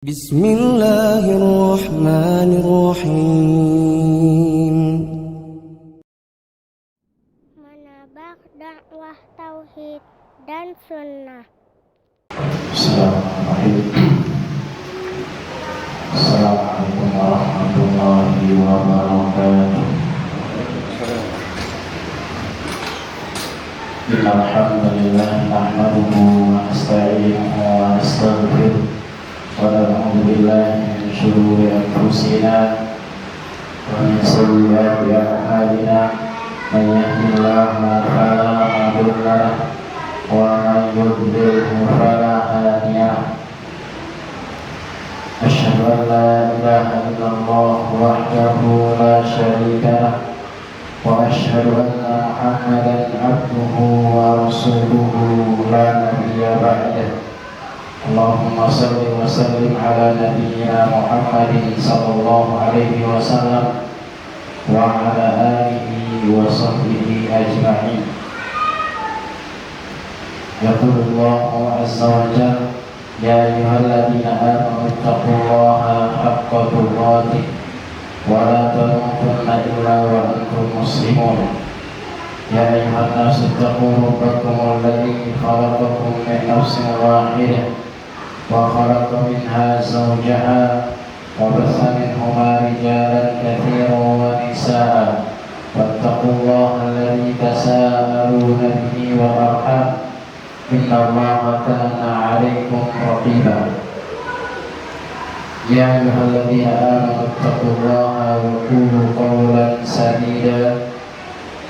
Bismillahirrahmanirrahim. Menabak dakwah tauhid dan sunnah. Assalamualaikum warahmatullahi wabarakatuh. Alhamdulillah nahmaduhu wa nasta'inuhu wa nastaghfiruh wa na'udzu billahi min shururi anfusina wa min sayyiati a'malina. Man yahdihillahu fala mudilla lahu wa man yudlilhu fala hadiya lahu. Asyhadu an la ilaha illallah wahdahu la syarika lahu wa asyhadu anna Muhammadan abduhu wa rasuluhu la nabiyya ba'dah. Allahumma shalli wa sallim ala nabiyyina Muhammadin sallallahu alaihi wasallam wa ala alihi wa sahbihi ajma'in. Yaqulullahu azza wa jalla ya ayyuhalladzina amanu taqullaha haqqa tuqatih wa la tamutunna illa wa antum muslimun. Ya ayyuhan nasu taqu rabbakum alladzi khalaqakum min nafsin wahidah wa khalaqa minha zawjaha wa batha minhuma rijalan katsiran wa nisaa'a wattaqullaha alladzi tasaaluna bihi wal arham innallaha kana 'alaikum raqiba. Ya ayyuhalladzina amanu taqullaha wa qulu qawlan sadida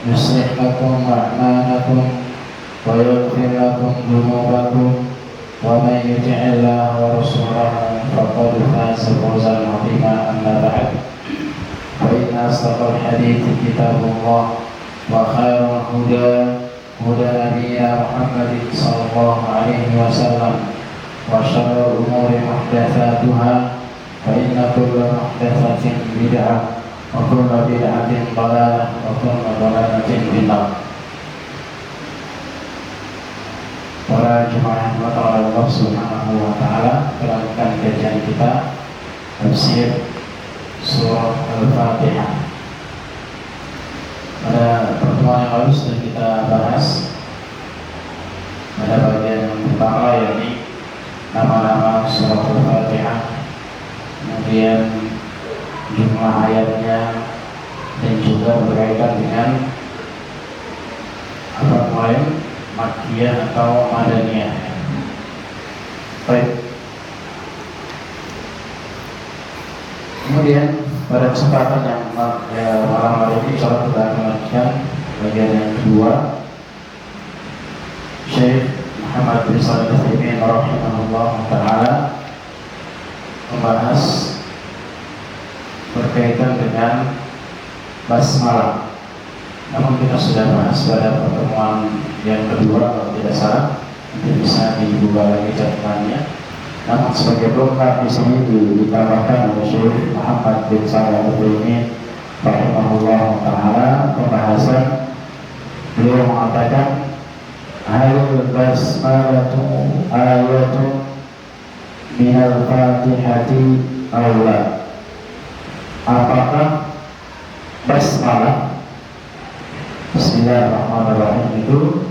yuslih lakum a'malakum wa yaghfir lakum dhunubakum wa man yuti'illaha wa rasulahu faqad faza fawzan 'azima. Amma ba'd, fa inna asdaqal hadithi kitabullah wa khairal huda huda nabiyyina Muhammadin sallallahu alaihi wasallam wa syarrul umuri muhdatsatuha fa inna kulla muhdatsatin bid'ah wa kulla bid'atin dhalalah wa kulla dhalalatin finnar. Para jemaah mata Allah Subhanahu wa taala, melanjutkan kajian kita tafsir surah Al-Fatihah. Pada pertemuan yang lalu sudah kita bahas pada bagian yang pertama, yakni nama-nama surah Al-Fatihah, kemudian jumlah ayatnya, dan juga berkaitan dengan apa lain, Makkiyah atau Madaniyah. Baik. Kemudian pada kesempatan yang malam hari ini insyaallah kita akan lanjutkan bagian yang kedua. Syekh Muhammad bin Shalih Al-Utsaimin rahimahullah taala membahas berkaitan dengan basmalah. Namun kita sudah bahas pada pertemuan yang kedua kalau tidak salah, nanti bisa dibuka lagi catatannya. Namun sebagai pelengkap di sini ditambahkan oleh Syekh Muhammad bin Shalih Al-Utsaimin rahimahullah taala pembahasan. Beliau mengatakan hal basmalatu ayatun minal fatihati awla. Apakah basmalah Bismillahirrahmanirrahim itu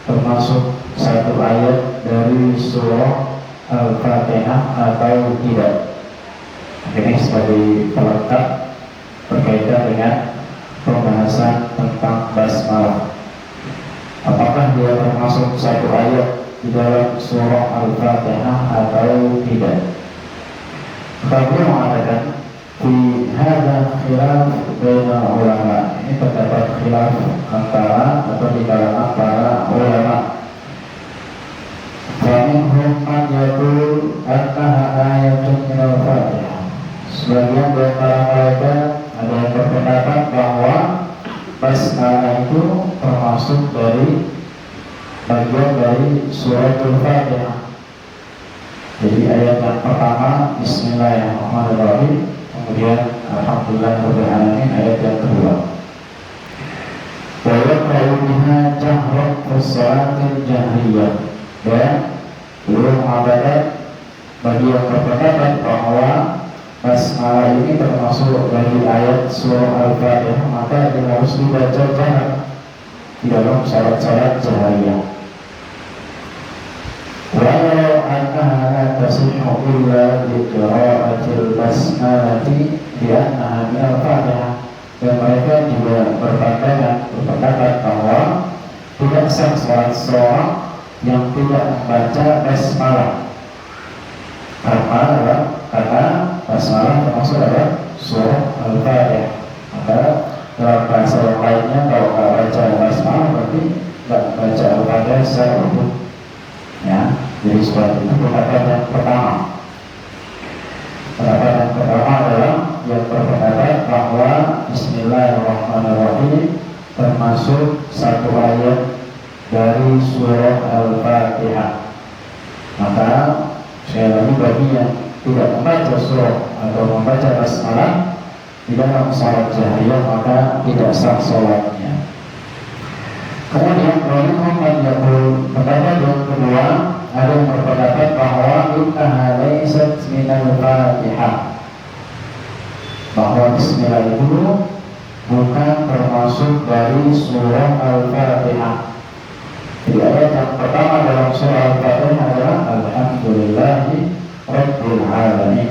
termasuk satu ayat dari surah Al-Fatihah atau tidak? Ini sebagai pelengkap berkaitan dengan pembahasan tentang basmalah. Apakah dia termasuk satu ayat di dalam surah Al-Fatihah atau tidak? Beliau mengatakan fi hadza khilaf baina ulama. Ini terdapat khilaf antara atau di kalangan para ulama. Wa minhum man yaqul annaha ayatun min al-Fatihah. Sebagian dari para mereka ada yang berpendapat bahwa basmalah itu termasuk dari bagian dari surat Al-Fatihah. Jadi ayat yang pertama Bismillahirrahmanirrahim, kemudian Alhamdulillahirabbil alamin ayat yang kedua. Wa yaqra'u biha jahran fi shalatil jahriyah. Dan beliau mengatakan bagi yang berpendapat bahwa basmalah ini termasuk dari ayat surah Al-Fatihah, maka dia harus dibaca jahat di dalam syarat-syarat jahriyah. Walau annaha la tasihhu illa bi qira'atil basmalati bi annaha min al-Fatihah, dan mereka juga berpendapat bahwa tidak sah salat seorang yang tidak membaca basmalah, karena basmalah termasuk dalam surah Al-Fatihah. Maka dalam bahasa yang lainnya, kalau nggak baca basmalah berarti nggak baca Al-Fatihah secara utuh. Ya, jadi seperti itu pendapat yang pertama. Pendapat yang pertama adalah yang berpendapat bahwa Bismillahirrahmanirrahim termasuk satu ayat dari surah Al-Fatihah. Maka sekali lagi, bagi yang tidak membaca surah atau membaca basmalah di dalam salat jahriyah, maka tidak sah salatnya. Kemudian pendapat yang kedua, ada yang berpendapat bahwa innaha laysat minal Fatihah, bahwa bismillah itu bukan termasuk dari surah Al-Fatihah. Jadi ayat yang pertama dalam surah Al-Fatihah adalah Alhamdulillahi Rabbil Alamin.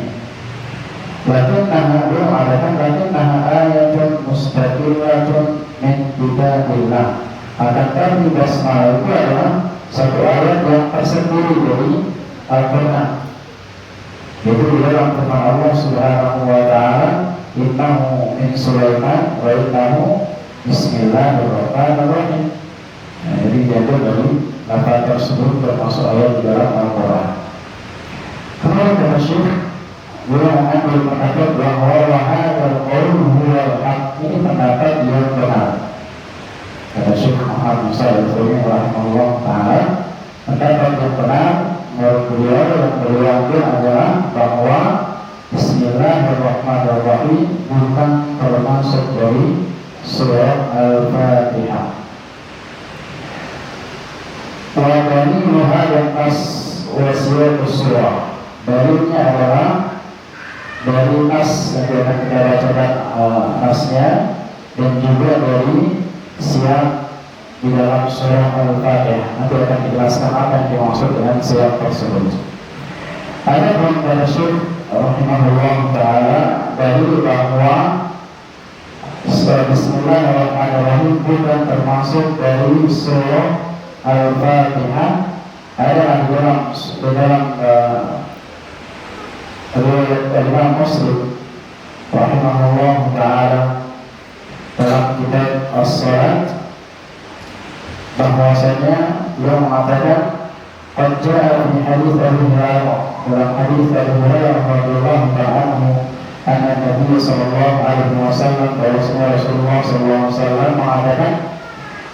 Lakinnaha, dia mengatakan lakinnaha ayatun mustaqillatun min kitabillah. Akan tetapi basmalah itu adalah satu ayat yang tersendiri dari Al-Quran. Itu di dalam firman Allah Subhanahu wa Ta'ala, innahu min Sulaiman wa innahu Bismillahirrahmanirrahim. Nah, jadi diambil dari lafaz tersebut termasuk ayat di dalam Al-Quran. Kemudian kata Syekh, beliau mengambil pendapat bahwa wahadal qaul huwal haq, ini pendapat yang benar. Kata Syekh Muhammad Musa Al-Utsaimin rahimahullah ta'ala, pendapat yang benar menurut beliau yang beliau ambil adalah bahwa Bismillahirrahmanirrahim bukan termasuk dari surah Al-Fatihah. Wadani muhadam as wasiyat surah, dalilnya adalah dari nas yang akan kita bacakan nasnya, dan juga dari siap di dalam surah Al-Fatihah. Nanti akan dijelaskan apa yang dimaksud dengan siap tersebut. Ada pun dari Syekh rahimahullah ta'ala dalil bahwa Bismillahirrahmanirrahim bukan termasuk dari surah Al-Fatihah. Ada di dalam riwayat Imam Muslim rahimahullah ta'ala dalam kitab As-Salat, bahwasanya beliau mengatakan qad jaa'a fi hadits Abu Hurairah, dalam hadits Abu Hurairah radhiyallahu ta'ala anhu, anna Nabi sallallahu alaihi wasallam, Rasulullah sallallahu alaihi wasallam mengatakan,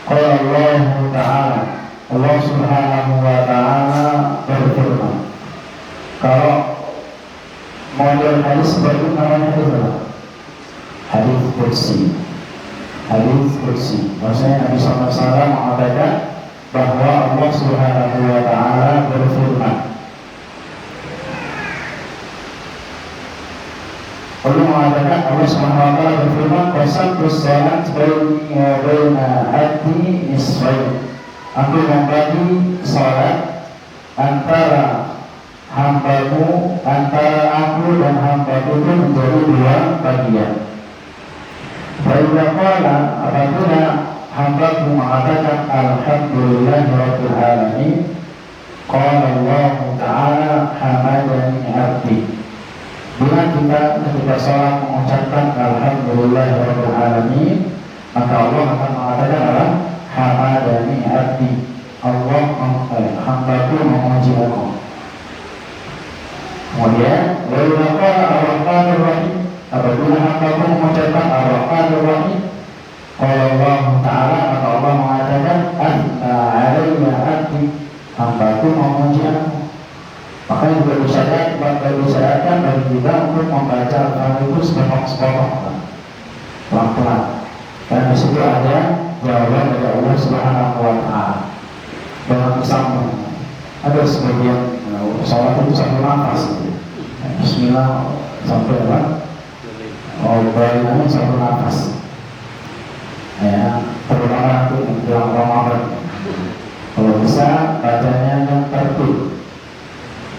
qala Allah ta'ala, Allah Subhanahu wa ta'ala berfirman. Kalau model hadis seperti namanya hadis apa? Hadis qudsi. Hadis qudsi. Maksudnya Nabi sallallahu alaihi wasallam mengatakan bahwa Allah Subhanahu wa ta'ala berfirman. Allah mengatakan, Allah Subhanahu wa ta'ala berfirman, qasamtus salat baini wa baina abdi nisfain. Aku membagi salat antara hambaku, antara aku dan hambaku itu menjadi dua bagian. Baiklah, apabila hambaku mengatakan Alhamdulillahirabbil alamin, qala Allah ta'ala hamadani abdi. Bila kita ketika sholat mengucapkan Alhamdulillahirabbil alamin, maka Allah akan mengatakan adalah hamadani abdi, Allah hambaku memuji aku. Kemudian baiklah Ar-Rahmanir Rahim, apabila hambaku mengucapkan Ar-Rahmanir Rahim, qala Allah ta'ala, maka Allah mengatakan Anta alayya abdi, hambaku memuji aku. Maka juga disyaratkan bagi kita untuk membaca Al-Quran itu sepotong-sepotong, pelan-pelan. Dan di situ ada jawaban dari Allah Subhanahu wa ta'ala dalam sambung. Ada sebagian sholat itu satu nafas, Bismillah sampai apa? Bayangannya satu nafas. Ya, terutama nanti menjelang Ramadan. Kalau bisa bacanya yang tertib,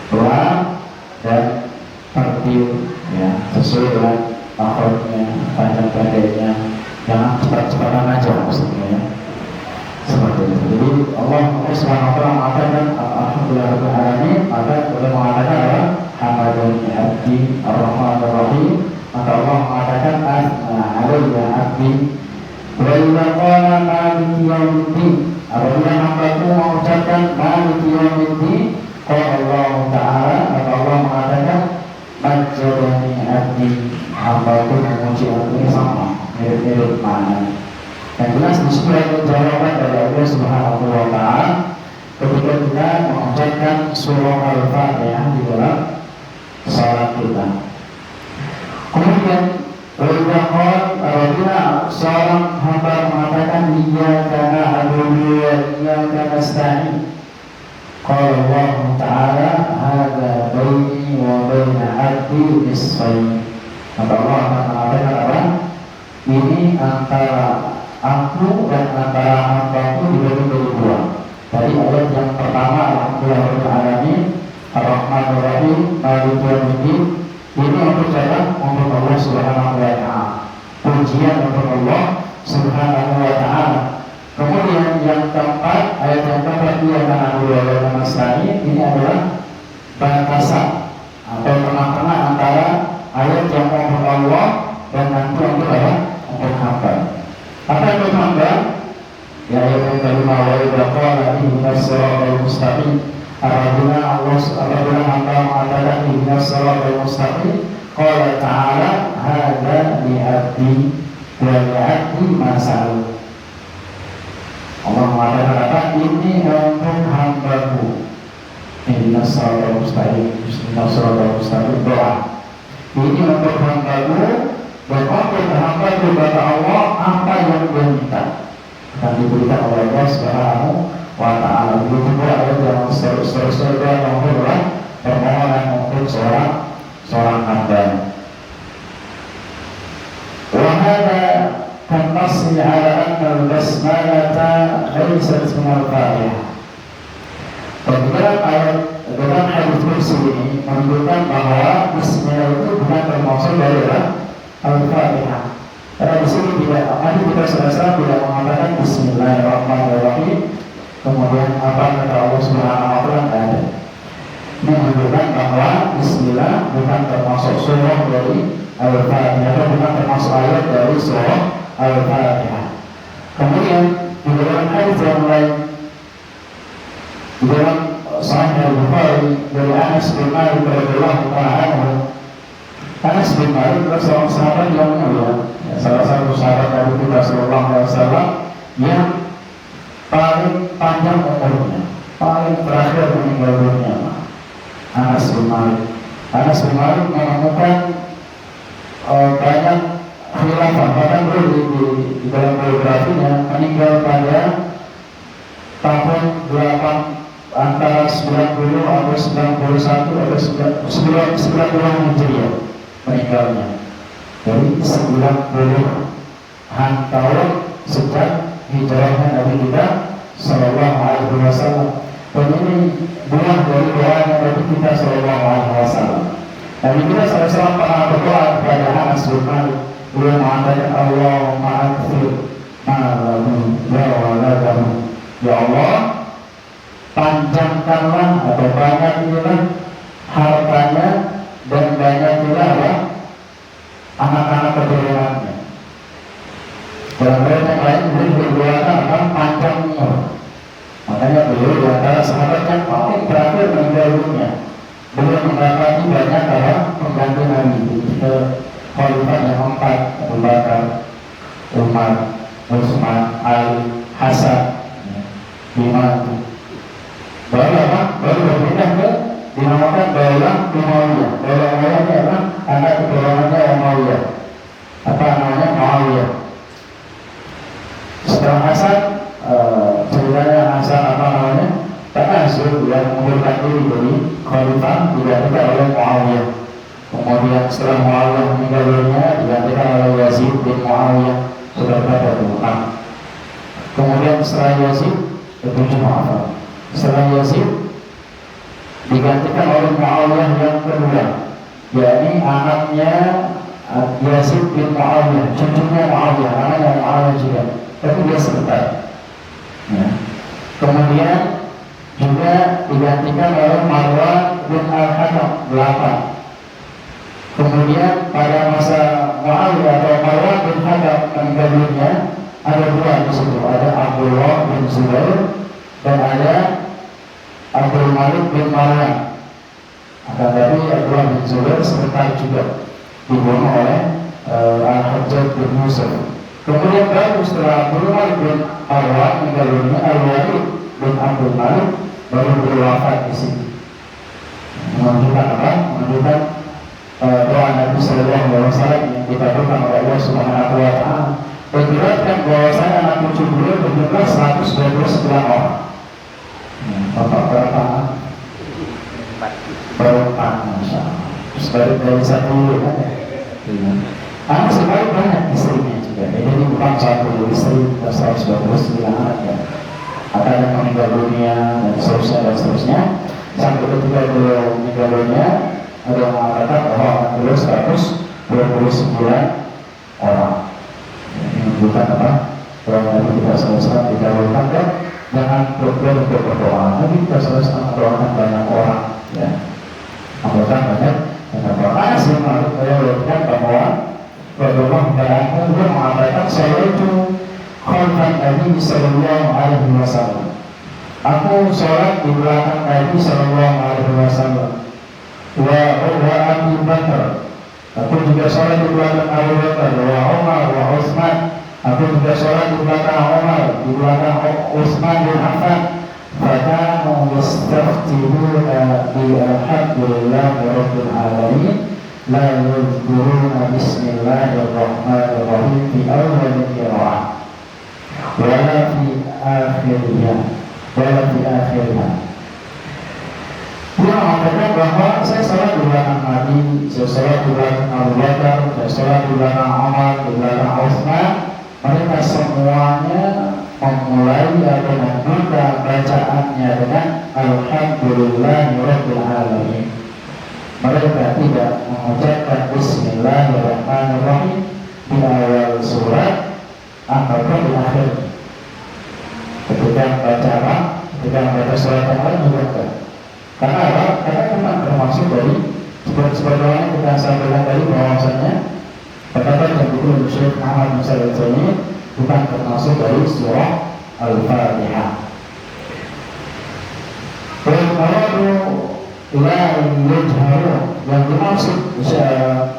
pelan dan tertib, ya sesuai dengan makrotnya, panjang pendeknya, jangan cepat-cepatan aja maksudnya ya. Seperti itu. Jadi Allah SWT mengatakan Alhamdulillahirrahmanirrahim, maka boleh mengatakan apa? Hamadani abdi ar-Rahmanir Rahim. Maka Allah mengatakan asna alayya abdi wa idza qala maliki yaumiddin. Apabila hambaku mengucapkan maliki yaumiddin, qala Allah Ta'ala, maka Allah mengatakan majjadani abdi, hambaku memuji aku. Ini sama, mirip-mirip mana. Yang jelas disebut jawaban dari Allah Subhanahu wa Ta'ala ketika kita mengucapkan surah Al-Fatihah di dalam salat kita. Kemudian apabila seorang hamba mengatakan iyyaka na'budu wa iyyaka nasta'in, qala Allah Ta'ala hadza baini wa baina 'abdi nisfain. Maka Allah akan mengatakan apa? Ini antara aku dan antara hambaku dibagi menjadi dua. Tadi ayat yang pertama Alhamdulillahirrahmanirrahim, Ar-Rahmanir Rahim, Maliki Yaumiddin. Ini untuk siapa? Untuk Allah Subhanahu wa Ta'ala. Pujian untuk Allah Subhanahu wa Ta'ala. Kemudian yang keempat, ayat yang keempat Iyyaka na'budu wa iyyaka nasta'in. Ini adalah batasan atau tengah-tengah antara ayat yang untuk Allah dan nanti untuk apa? Untuk hamba. Apa yang bertambah? Ya ayat yang kelima, wa idza qala ihdinas siratal mustaqim. Apabila hamba mengatakan ihdinas siratal mustaqim, qala ta'ala hadza li abdi wa li abdi ma sa'al. Allah mengatakan apa? Ini untuk hambaku. Ihdinas siratal mustaqim, ihdinas siratal mustaqim, doa. Ini untuk hambaku. Dan untuk hamba kepada Allah apa yang dia minta akan diberikan oleh Allah Subhanahu wa Ta'ala. Begitu pula ayat yang seterusnya yang adalah permohonan untuk seorang hamba. Wa hadza kan-nassi 'ala anna al-basmalata laysat min al-Fatihah. Dalam hadis kursi ini menunjukkan bahwa bismillah itu bukan termasuk dari Al-Fatihah. Karena di sini kita selesai tidak mengatakan Bismillahirrahmanirrahim. Kemudian apa kata Allah Subhanahu wa Ta'ala ada. Ini menunjukkan bahwa Bismillah bukan termasuk surah dari Al-Fatihah, atau bukan termasuk ayat dari surah Al-Fatihah. Kemudian di dalam hadis yang lain, di dalam Sahih Al-Bukhari dari Anas bin Malik radhiyallahu anhu. Anas bin Malik adalah seorang sahabat yang mulia, salah satu sahabat dari kita Sallallahu Alaihi Wasallam yang paling panjang umurnya, paling terakhir meninggal dunia. Anas bin Malik. Anas bin Malik menemukan banyak khilafah, bahkan di dalam biografinya meninggal pada tahun 8 antara 90 atau 91 atau 90 Hijriah meninggalnya. Dari 90-an tahun sejak hijrahnya Nabi kita Sallallahu Alaihi Wasallam. Dan ini buah dari doanya Nabi kita Sallallahu Alaihi Wasallam. Nabi kita SAW pernah berdoa kepada Anas bin Malik. Beliau mengatakan Allahumma akfir ma'alamu wa'aladamu. Ya Allah, panjangkanlah atau banyakilah hartanya dan banyakilah anak-anak keturunannya. Dalam ayat yang lain beliau berdoakan akan panjang umur. Makanya beliau di antara sahabat yang paling terakhir meninggal dunia. Beliau mendapati banyak pengganti Nabi. Khalifah yang keempat, Abu Bakar, Umar, Utsman, Ali, Hasan, 5. Baru berpindah ke dinamakan Daulah Umayyah. Daulah Umayyah ini adalah anak keturunannya Umayyah. Apa namanya? Muawiyah. Setelah Hasan, ceritanya Hasan apa namanya? Tanasur yang mengundurkan diri dari Khalifah digantikan oleh Muawiyah. Kemudian setelah Muawiyah meninggal dunia digantikan oleh Yazid bin Muawiyah, sudah berapa tuh? 6. Kemudian setelah Yazid, 7 maaf. Setelah Yazid digantikan oleh Muawiyah yang kedua, yakni anaknya Yazid bin Muawiyah, cucunya Muawiyah, anaknya Muawiyah juga, tapi dia sebentar. Ya. Kemudian juga digantikan oleh Marwan bin Al-Hakam 8. Kemudian pada masa Muawiyah atau Marwan bin Hakam meninggal dunia, ada 2 di situ, ada Abdullah bin Zubair dan ada Abdul Malik bin Marwan. Akan tetapi Abdullah bin Zubair sebentar juga dibunuh oleh Al-Hajjaj bin Yusuf. Kemudian baru setelah Abdul Malik bin Marwan meninggal dunia, Al-Walid bin Abdul Malik baru berwafat di sini. Menunjukkan apa? Menunjukkan doa Nabi Sallallahu Alaihi Wasallam yang dikabulkan oleh Allah Subhanahu Wa Taala. Diriwayatkan bahwasanya anak cucu beliau berjumlah 129 orang. Bapak berapa? 4, Masya Allah. Sebalik dari 1 kan ya? Anak sebalik banyak istrinya juga. Jadi bukan 1 istri, 129 anak ya. Ada yang meninggal dunia dan seterusnya. Sampai ketika beliau meninggal dunia, ada yang mengatakan bahwa anak beliau 129 orang. Ini menunjukkan apa? Bahwa Nabi kita selesai dikabulkan dan jangan berdoa. Nabi kita selesai mendoakan banyak orang. Ya, mendoakan banyak orang. Anas bin Malik meriwayatkan bahwa Rasulullah dia mengatakan saya itu khalfan Nabi Sallallahu Alaihi Wasallam. Aku sholat di belakang Nabi Sallallahu Alaihi Wasallam. Wa Abu Bakar. Aku juga sholat di belakang Abu Bakar, wa Umar, wa Utsman. Aku juga sholat di belakang Umar, di belakang Utsman bin Affan. Fakanu yastaftihuna bi alhamdulillahi rabbil alamin, la yadhkuruna bismillahirrahmanirrahim fi awwal qira'ah wala fi akhirnya. Dia mengatakan bahwa saya sholat di belakang Nabi, saya sholat di belakang Abu Bakar, saya sholat di belakang Umar, di belakang Utsman. Mereka semuanya memulai dengan buka bacaannya dengan Alhamdulillahirabbil alamin. Mereka tidak mengucapkan Bismillahirrahmanirrahim di awal surat ataupun di akhir. Ketika membaca surat yang lain juga enggak. Karena apa? Karena memang termasuk dari sebagaimana kita sampaikan tadi bahwasanya perkataan yang dikutip Syekh Muhammad bin Shalih Al-Utsaimin bukan termasuk dari surah Al-Fatihah. Al-Muradu la yajharu, yang dimaksud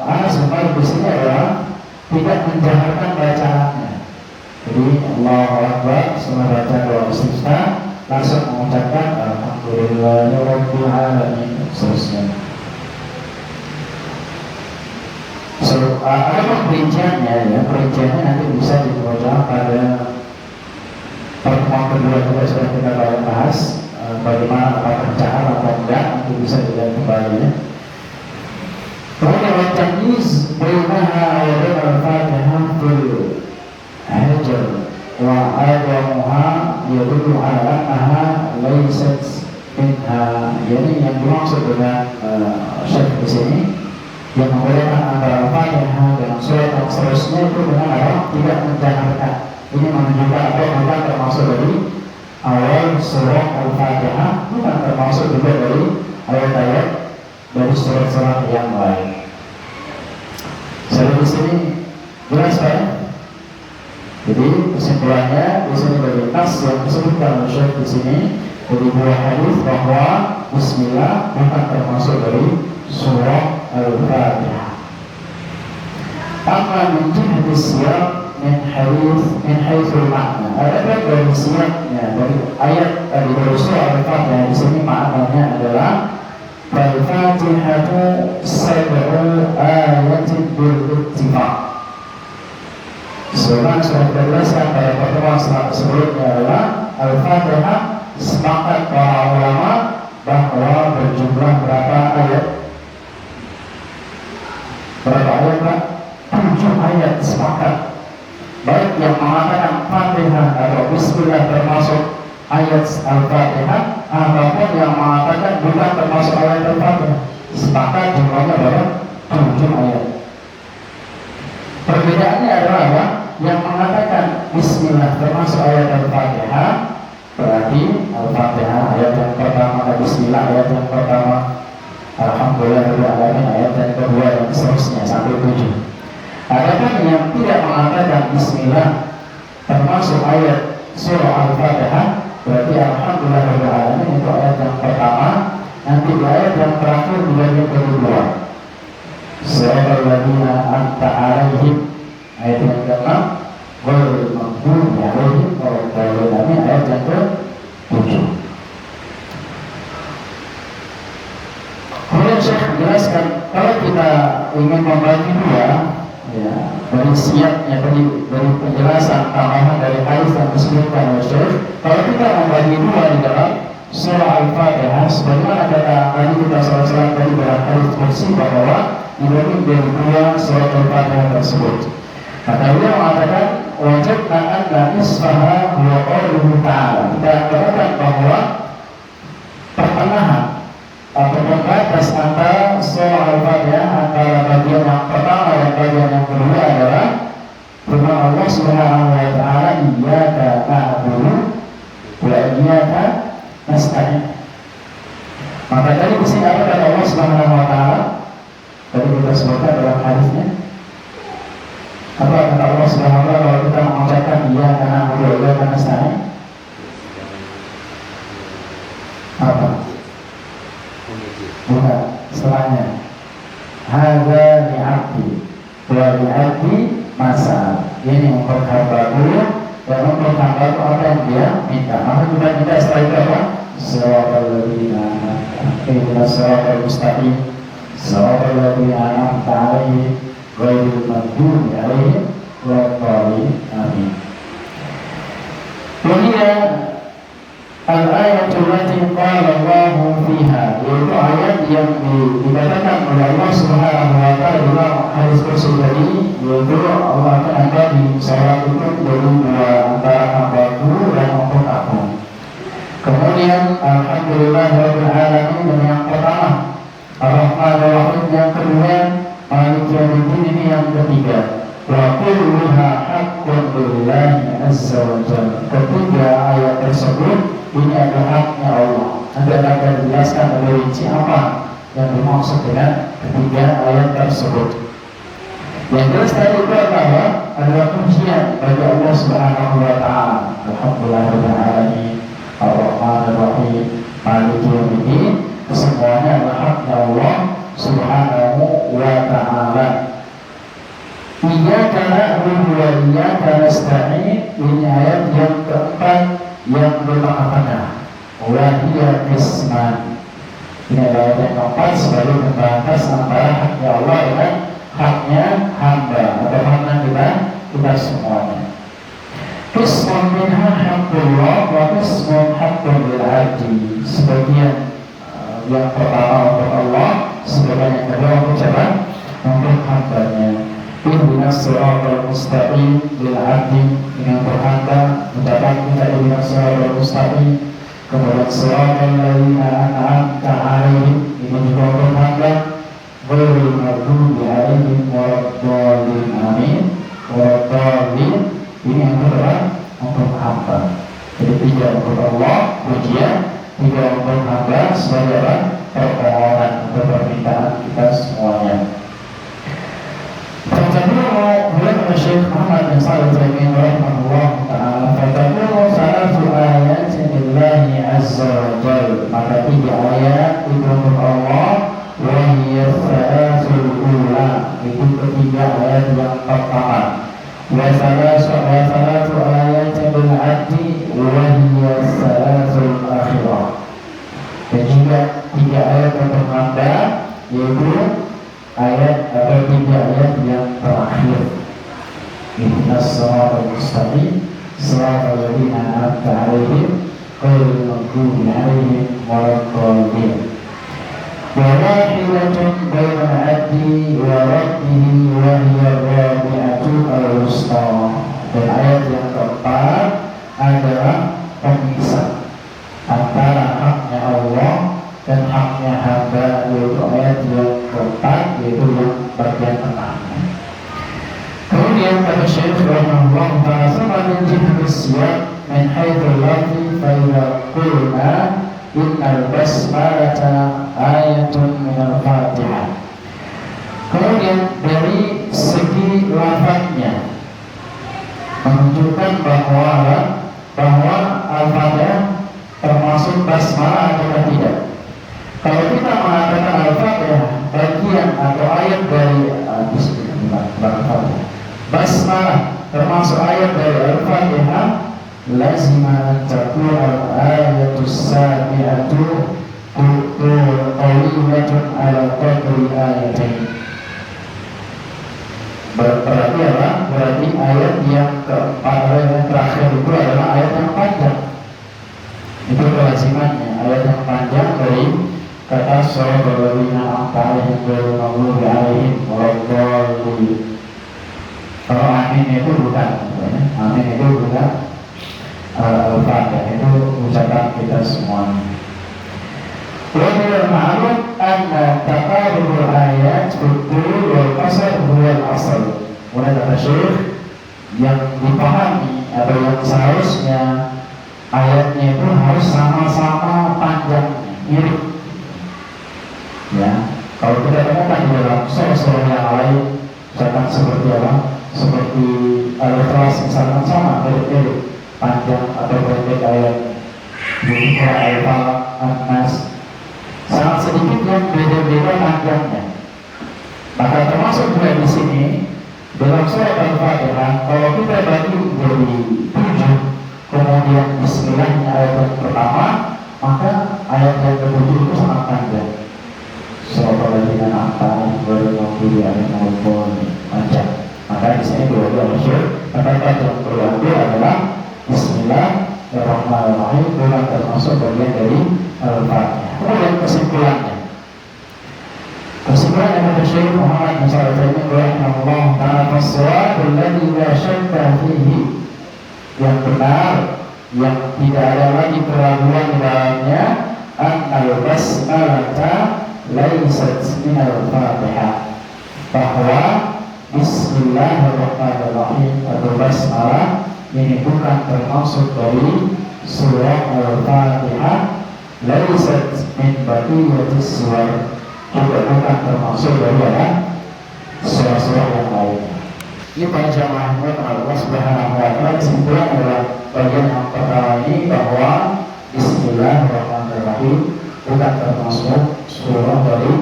Anas bin Malik di sini adalah tidak menjaharkan bacaannya. Jadi Allahu Akbar setelah baca doa istifta langsung mengucapkan Alhamdulillahirabbil alamin seterusnya. Ada perinciannya ya, perinciannya nanti bisa dibaca pada pertemuan kedua juga sudah kita bahas bagaimana apa pencahar atau enggak, nanti bisa dilihat kembali ya. Kemudian al-tamyiz bainaha wa bain al-Fatihah fil hajar wa adamuha yadullu ala annaha laysat minha. Yani yang dimaksud dengan syekh di sini yang membedakan antara Al-Fatihah dengan surat yang seterusnya itu dengan apa? Tidak menjaharkan. Ini menunjukkan apa? Bukan termasuk dari awal surat Al-Fatihah, bukan termasuk juga dari ayat-ayat dari surat-surat yang lain. Jadi di sini jelas ya. Jadi kesimpulannya di sini dari tas yang disebutkan oleh Syekh di sini dari dua hadis bahwa Bismillah bukan termasuk dari surah Al-Fatihah. Amma min jihati siyaq min haitsul makna. Adapun dari siyaqnya dari ayat dari surah Al-Fatihah di sini maknanya adalah Al-Fatihatu sab'u ayatin bil ittifaq. Sebagaimana sudah dijelaskan pada pertemuan sebelumnya adalah Al-Fatihah sepakat para ulama bahwa berjumlah berapa ayat? Berapa ayat Pak? 7 ayat sepakat. Baik yang mengatakan Fatihah atau Bismillah termasuk ayat Al-Fatihah, apapun yang mengatakan bukan termasuk ayat Al-Fatihah, sepakat jumlahnya berapa? 7 ayat. Perbedaannya adalah apa? Yang mengatakan Bismillah termasuk ayat Al-Fatihah, berarti Al-Fatihah ayat yang pertama, Bismillah ayat yang pertama, Alhamdulillahirrahmanirrahim ayat yang kedua, dan seterusnya sampai 7. Adapun yang tidak mengatakan Bismillah termasuk ayat surah Al-Fatihah, berarti Alhamdulillahirrahmanirrahim itu ayat yang pertama, nanti di ayat yang terakhir di bagian kedua, Siratal ladzina an'amta 'alaihim, ayat yang ke-6, ghairil maghdubi 'alaihim waladdallin, ayat yang ke-7. Kemudian Syekh menjelaskan kalau kita ingin membagi dua, ya, dari siapnya dari penjelasan tambahan dari hadis yang disebutkan oleh Syekh, kalau kita membagi dua di dalam surah Al-Fatihah, sebagaimana kata tadi kita salah tadi dalam hadis kursi bahwa dibagi dari dua surah Al-Fatihah tersebut. Maka beliau mengatakan wajib anna nisfaha wa qauluhu ta'ala. Kita katakan bahwa pertengahan atau pembatas antara surah Al-Fatihah, antara bagian yang pertama dan bagian yang kedua adalah firman Allah Subhanahu wa taala, iyyaka na'budu wa iyyaka nasta'in. Maka tadi di sini apa kata Allah Subhanahu wa taala? Tadi kita sebutkan dalam hadisnya. Apa kata Allah Subhanahu wa taala kalau kita mengucapkan iyyaka na'budu wa iyyaka nasta'in? Apa? Bukan, setelahnya hadza li'abdi wa li'abdi masa. Ini untuk hamba dulu, dan untuk hamba itu apa yang dia minta. Maka kita minta setelah itu apa? Siratal ladzina ihdinas siratal mustaqim siratal ladzina an'amta 'alaihim ghairil maghdubi 'alaihim waladdallin. Amin. Kemudian al-ayatul lati qala Allahu fiha, yaitu ayat yang dikatakan oleh Allah Subhanahu wa taala dalam hadis kursi tadi, yaitu Allah akan ada di salat itu dari dua, antara hambaku dan untuk aku. Kemudian alhamdulillahirabbil alamin, dan yang pertama Ar-Rahmanir Rahim, yang kedua Maliki Yaumiddin, ini yang ketiga. Wa kulluha haqqun lillahi azza wa jalla. Ketiga ayat tersebut ini adalah haknya Allah. Nanti akan dijelaskan oleh rinci apa yang dimaksud dengan ketiga ayat tersebut. Yang jelas tadi itu adalah pujian bagi Allah Subhanahu wa taala. Alhamdulillahirabbil alamin, Ar-Rahmanir Rahim, Maliki Yaumiddin, semuanya adalah haknya Allah Subhanahu wa taala. Iyyaka na'budu wa iyyaka nasta'in, ini ayat yang keempat yang bermakna wahiyya isman. Ini adalah yang keempat sebagai pembatas antara haknya Allah dengan haknya hamba atau haknya kita semuanya. Qismun minha haqqullah wa qismun haqqul lil 'abdi. Sebagian yang pertama untuk Allah, sebagian yang kedua untuk siapa? Untuk hambanya. Ihdinas siratal mustaqim lil 'abdi, dengan berhamba mendapat kita ihdinas siratal mustaqim. Kemudian siratal ladzina an'amta 'alaihim, ini juga untuk hamba, ghairil maghdubi 'alaihim waladdallin. Amin. Waladdallin, ini yang kedua untuk hamba. Jadi tiga untuk Allah pujian, tiga untuk hamba sebagai permohonan atau permintaan kita semuanya. Fataqulu beliau Syekh Muhammad bin Shalih Al-Utsaimin rahimahullah ta'ala, fataqulu salatu ayatin lillahi azza wa jalla, maka tiga ayat itu untuk Allah, wa hiya salatul ula, itu ketiga ayat yang pertama, wa salatu ayatin lil 'abdi, wa hiya salatul akhirah, dan juga tiga ayat untuk hamba, yaitu ayat atau tiga ayat yang terakhir. Ihdinas siratal mustaqim siratal ladzina an'amta 'alaihim ghairil maghdubi 'alaihim waladdallin. وواحدة بين العبد وربه وهي الرابعة الوسطى. Dan ayat yang keempat adalah pemisah antara haknya Allah dan haknya hamba, yaitu ayat yang keempat, yaitu yang bagian tengahnya. Kemudian kata Syekh rahimahullah ta'ala, sama min jihati siyaq min haitsul lafzi fa idza qulna innal basmalata ayatun minal Fatihah. Kemudian dari segi lafaznya menunjukkan bahwa Al-Fatihah termasuk basmalah atau tidak. Kalau kita mengatakan Al-Fatihah bagian atau ayat dari basmalah termasuk ayat dari Al-Fatihah, lazima takun al-ayatus sabi'atu qawimatun ala qadri ayatain. Berarti ayat yang keempat, yang terakhir itu adalah ayat yang panjang. Itu kelazimannya, ayat yang panjang dari kata surah Al-Ladina A'ta'alihim Al-Maghlubi Alaihim Waladhdallin. Kalau amin itu bukan, amin itu bukan Al-Fatihah, itu ucapan kita semuanya. Wa minal ma'lum anna taqarrubul ayat bil-tul wal qasr huwa al-asl. Mulai kata Syekh, yang dipahami atau yang seharusnya ayatnya itu harus sama-sama panjangnya, mirip. Ya, kalau kita temukan di dalam surah-surah yang lain, misalkan seperti apa? Seperti Al-Ikhlas misalkan sama, mirip-mirip panjang atau pendek ayat Al-Ikhlas, Al-Falaq, An-Nas, sangat sedikit yang beda-beda panjangnya. Maka termasuk juga di sini dalam surat Al-Fatihah, kalau kita bagi menjadi 7, kemudian Bismillahnya ayat yang pertama, maka ayat yang ke-7 itu sangat panjang. Surat Al-Ladina A'ta'alihim Al-Maghlubi Alaihim panjang. Maka di sini dua-dua masyhur, kata-kata yang berambil adalah Bismillahirrahmanirrahim, bukan termasuk bagian dari Al-Fatihah. Kemudian kesimpulannya kata Syekh Muhammad bin Shalih Al-Utsaimin rahimahullah ta'ala, fasawabul ladzi la syakka fihi, yang benar, yang tidak ada lagi keraguan di dalamnya, annal basmalata laysat minal Fatihah, bahwa Bismillahirrahmanirrahim atau basmalah ini bukan termasuk dari surah Al-Fatihah, laysat min baqiyatis suwar, juga bukan termasuk dari surah-surah yang lainnya. Ini para jamaah Allah Subhanahu wa ta'ala, kesimpulan adalah bagian yang pertama ini bahwa Bismillahirrahmanirrahim bukan termasuk surah dari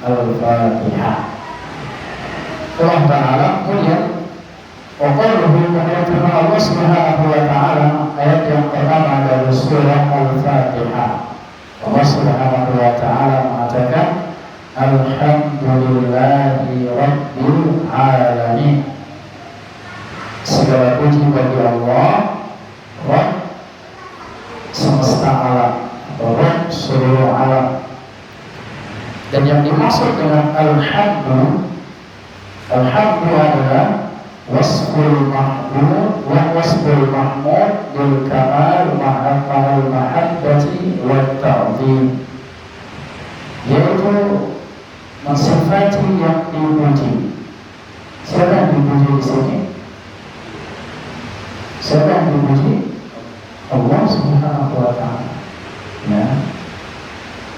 Al-Fatihah. Allah Ta'ala kemudian kemudian Allah Subhanahu wa ta'ala, ayat yang pertama dari surah Al-Fatihah, Allah Subhanahu wa ta'ala mengatakan Alhamdulillahi Rabbil Alamin. Segala puji bagi Allah, Rabb semesta alam, Rabb seluruh alam. Dan yang dimaksud dengan Alhamdu adalah wasful mahmud wa wasful mahmud bil kamal ma'al mahabbati wa ta'zim, yaitu mensifati yang dipuji. Siapa yang dipuji di sini? Siapa yang dipuji? Allah Subhanahu wa ta'ala. Ya.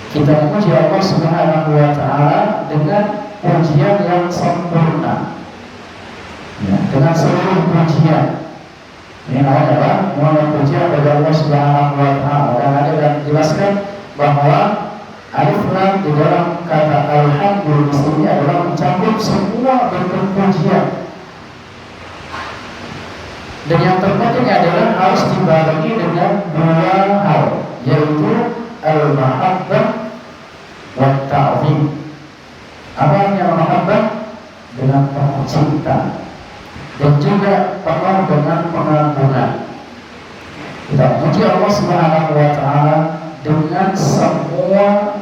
Kita memuji Allah Subhanahu wa ta'ala dengan pujian yang sempurna. Ya, dengan seluruh pujian. Ini adalah mulai pujian dari Allah Subhanahu wa ta'ala. Dan ada yang menjelaskan bahwa alif lam di dalam kata alhamdulillah di sini adalah mencakup semua bentuk pujian. Dan yang terpenting adalah harus dibarengi dengan dua hal, yaitu al-mahabbah wa ta'zim. Apa artinya mahabbah? Dengan penuh cinta, dan juga penuh dengan pengagungan. Kita puji Allah Subhanahu wa ta'ala dengan semua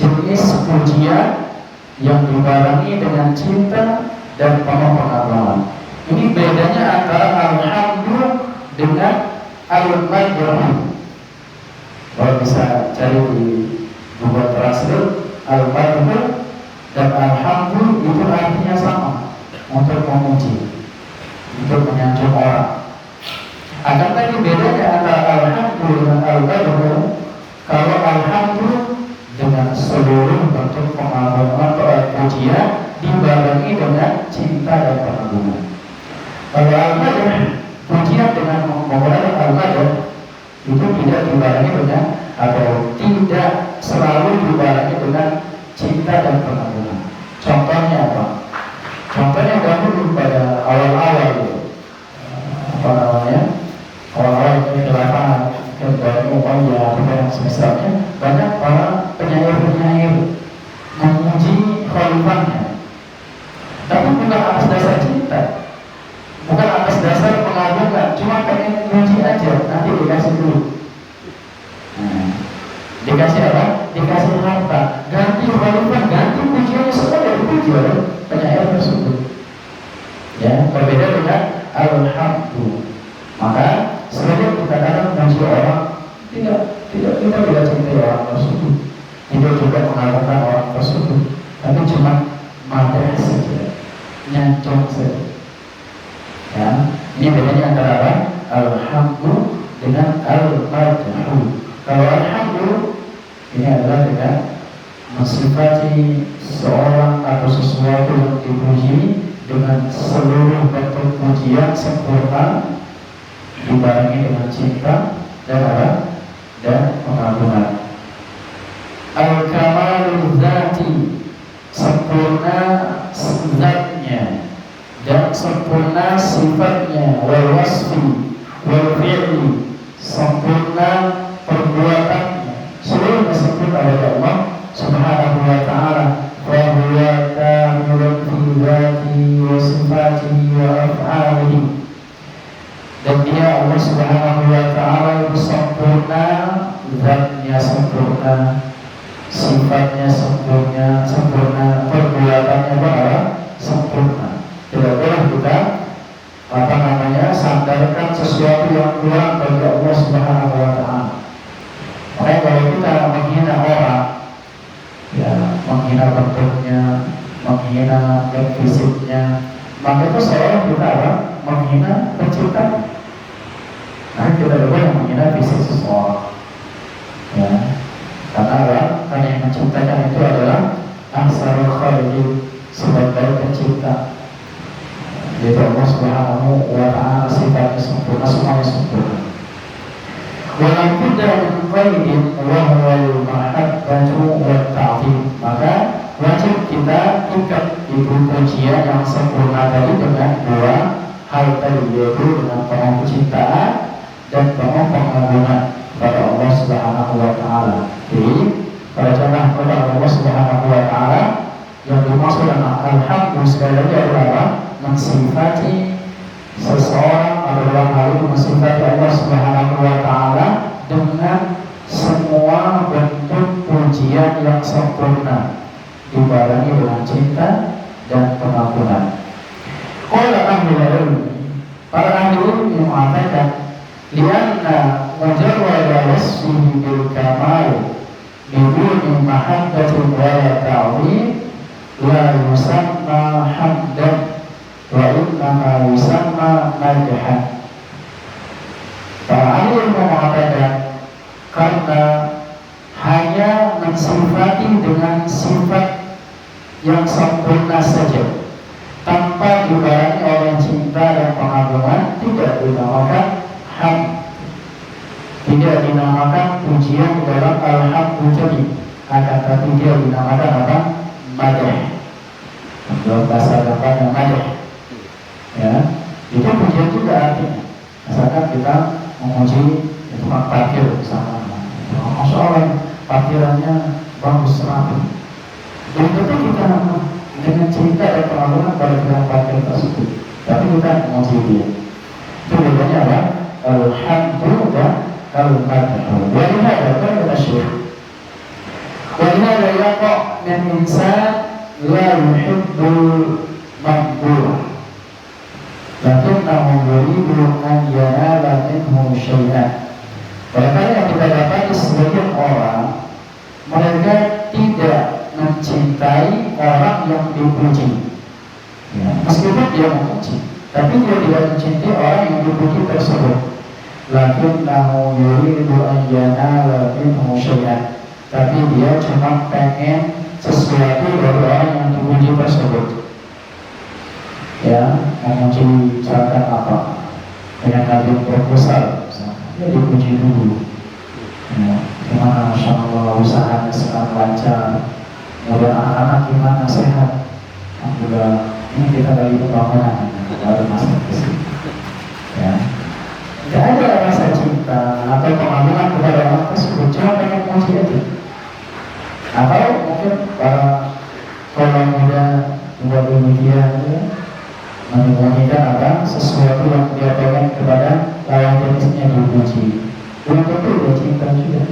jenis pujian yang dibarengi dengan cinta dan penuh pengagungan. Ini bedanya antara alhamdu dengan al-madhu. Kalau bisa cari di Google Translate, al-madhu dan alhamdu itu artinya sama, untuk memuji, untuk menyanjung orang. Akan tadi bedanya antara alhamdu dengan al-madhu, kalau alhamdu dengan seluruh bentuk pengagungan atau pujian dibarengi dengan cinta dan pengagungan. Kalau al-madh, pujian dengan menggunakan al-madh itu tidak dibarengi dengan atau tidak selalu dibarengi dengan cinta dan pengagungan. Contohnya apa? Contohnya dahulu pada awal-awal awal-awal kehidupan dari Umayyah atau yang semisalnya, banyak para penyair-penyair memuji khalifahnya, tapi bukan atas dasar cinta, bukan atas dasar pengagungan, cuma pengen memuji aja, nanti dikasih dulu. Dikasih apa? Dikasih harta, ganti khalifah, ganti pujiannya, semua dari puji oleh penyair tersebut. Ya, berbeda dengan alhamdu. Maka sebenarnya kita kadang memuji orang, kita tidak cintai orang tersebut, tidak juga mengagungkan orang tersebut, tapi cuma madh saja, nyanjung saja. Ya, ini bedanya antara apa? Alhamdu dengan al-madhu. Kalau alhamdu ini adalah dengan mensifati seorang atau sesuatu yang dipuji dengan seluruh bentuk pujian sempurna, dibarengi dengan cinta dan apa? Dan pengagungan. Al-kamalul zati, sempurna zatnya dan sempurna sifatnya, wal wasfi wal fi'li, sempurna perbuatannya, seluruhnya sempurna oleh Allah Subhanahu wa ta'ala. Wa huwa kamilun fi dzatihi wa sifatihi wa af'alihi. Dan dia Allah Subhanahu wa ta'ala itu sempurna, zatnya sempurna, sifatnya sempurna, perbuatannya adalah sempurna. Tidak boleh kita sandarkan sesuatu yang kurang bagi Allah Subhanahu wa ta'ala. Makanya kalau kita menghina orang, ya menghina bentuknya, menghina fisiknya, maka itu seolah kita menghina pencipta. Nah, kita boleh menghina fisik seseorang, ya, karena yang menciptakan itu adalah Ahsanul Khaliqin, sebagai pencipta, yaitu Allah Subhanahu wa ta'ala. Sifatnya sempurna, semuanya sempurna. Walaupun dalam qaidin wa huwal mahabbatu wa ta'zim, maka wajib kita ikat itu pujian yang sempurna tadi dengan dua hal tadi, yaitu dengan penuh kecintaan dan penuh pengagungan kepada Allah Subhanahu wa ta'ala. Jadi pada contoh kepada Allah Subhanahu wa ta'ala yang dimaksud dengan alhamdulillah sekali lagi adalah mensifati seseorang adalah hal itu mensifati Allah Subhanahu wa ta'ala dengan semua bentuk pujian yang sempurna, dibarengi dengan cinta dan pengagungan. Qala ahlul ilmi, para ahli ilmi mengatakan, lianna mujarrada wasfihi bil kamal biduni mahabbatin wa ta'zim la yusamma hamdan wa innama yusamma madhan. Para ahli ilmu mengatakan, karena hanya mensifati dengan sifat yang sempurna saja tanpa dibarengi oleh cinta dan pengagungan, tidak dinamakan hamd, tidak dinamakan pujian dalam alhamdulillah, akan tapi dia dinamakan apa? Madh. Dalam bahasa Arabnya madh, ya, itu pujian juga artinya. Misalkan kita memuji tukang parkir bersama, masya Allah parkirannya bagus rapi, jadi tentu kita dengan cinta dan pengagungan pada tukang parkir tersebut, tapi kita memuji dia. Itu bedanya apa? Alhamdu dan al-madhu. Walihada kata Syekh, walihada maqbulah. Lakinnahu yuridu an yanala minhu syai'an. Oleh yang kita dapati sebagian orang, mereka tidak mencintai orang yang dipuji. Ya, meskipun dia memuji, tapi dia tidak mencintai orang yang dipuji tersebut. Lakinnahu yuridu an yanala minhu syai'an. Tapi dia cuma pengen sesuatu dari orang yang dipuji tersebut. Ya, memuji misalkan apa, dengan kalimat proposal, dia dipuji dulu. Ya, gimana, Masya Allah, usahanya sekarang lancar, kemudian anak-anak gimana, sehat, alhamdulillah, ini kita lagi pembangunan, baru masuk ke sini. Ya, tidak ada rasa cinta atau pengagungan kepada orang tersebut, cuma pengen memuji aja. Atau mungkin para kaum muda buat demikian, ya, menyembunyikan apa sesuatu yang dia pengen kepada lawan jenisnya dipuji. Belum tentu dia cinta juga.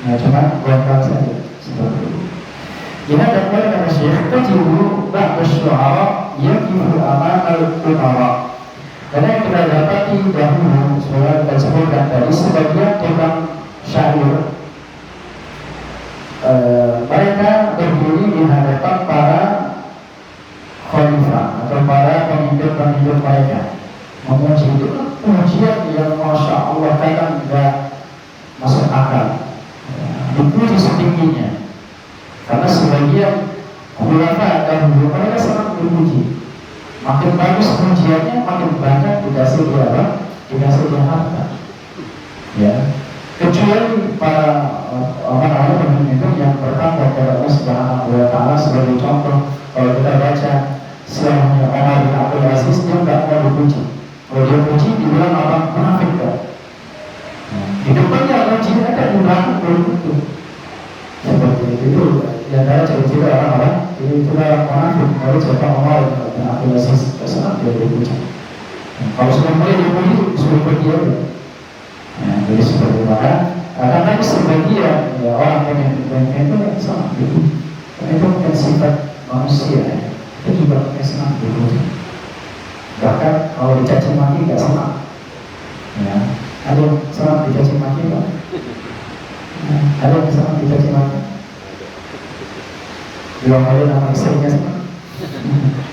Ya cuma buat saja seperti itu. Jadi ada poin kata Syekh, tajibu ba'd asy-syu'ara yaqifu amama al-umara. Karena yang kita dapati dahulu, sebenarnya kita sebutkan tadi, sebagian tukang syair mereka berdiri di hadapan para khalifah atau para pemimpin-pemimpin mereka, memuji. Itu pujian yang Masya Allah kadang tidak masuk akal, dipuji setingginya. Karena sebagian khulafah dahulu mereka sangat dipuji. Makin bagus pujiannya, makin banyak dikasih dia apa? Dikasih dia harta. Ya. Kecuali para pemimpin yang bertakwa kepada Allah Subhanahu wa Ta'ala. Sebagai contoh, kalau kita baca selamanya Umar bin Abdul Aziz, dia tidak mau dipuji. Kalau dia puji, dibilang orang munafik kan? Di depannya puji, ada di belakang belum tentu. Seperti itu. Di antara ciri-ciri orang-orang, itu orang munafik. Kalau contoh Umar bin Abdul Aziz, senang dia dipuji. Kalau sudah mulai dipuji, sudah pergi aja. Jadi seperti mana? Karena sebagian ya, orang pengen itu yang sama gitu. Karena itu bukan sifat manusia, itu juga punya senang gitu. Bahkan kalau dicaci maki nggak senang. Ya, ada yang senang dicaci maki nggak? Ada yang senang dicaci maki? Bilang aja nama istrinya senang.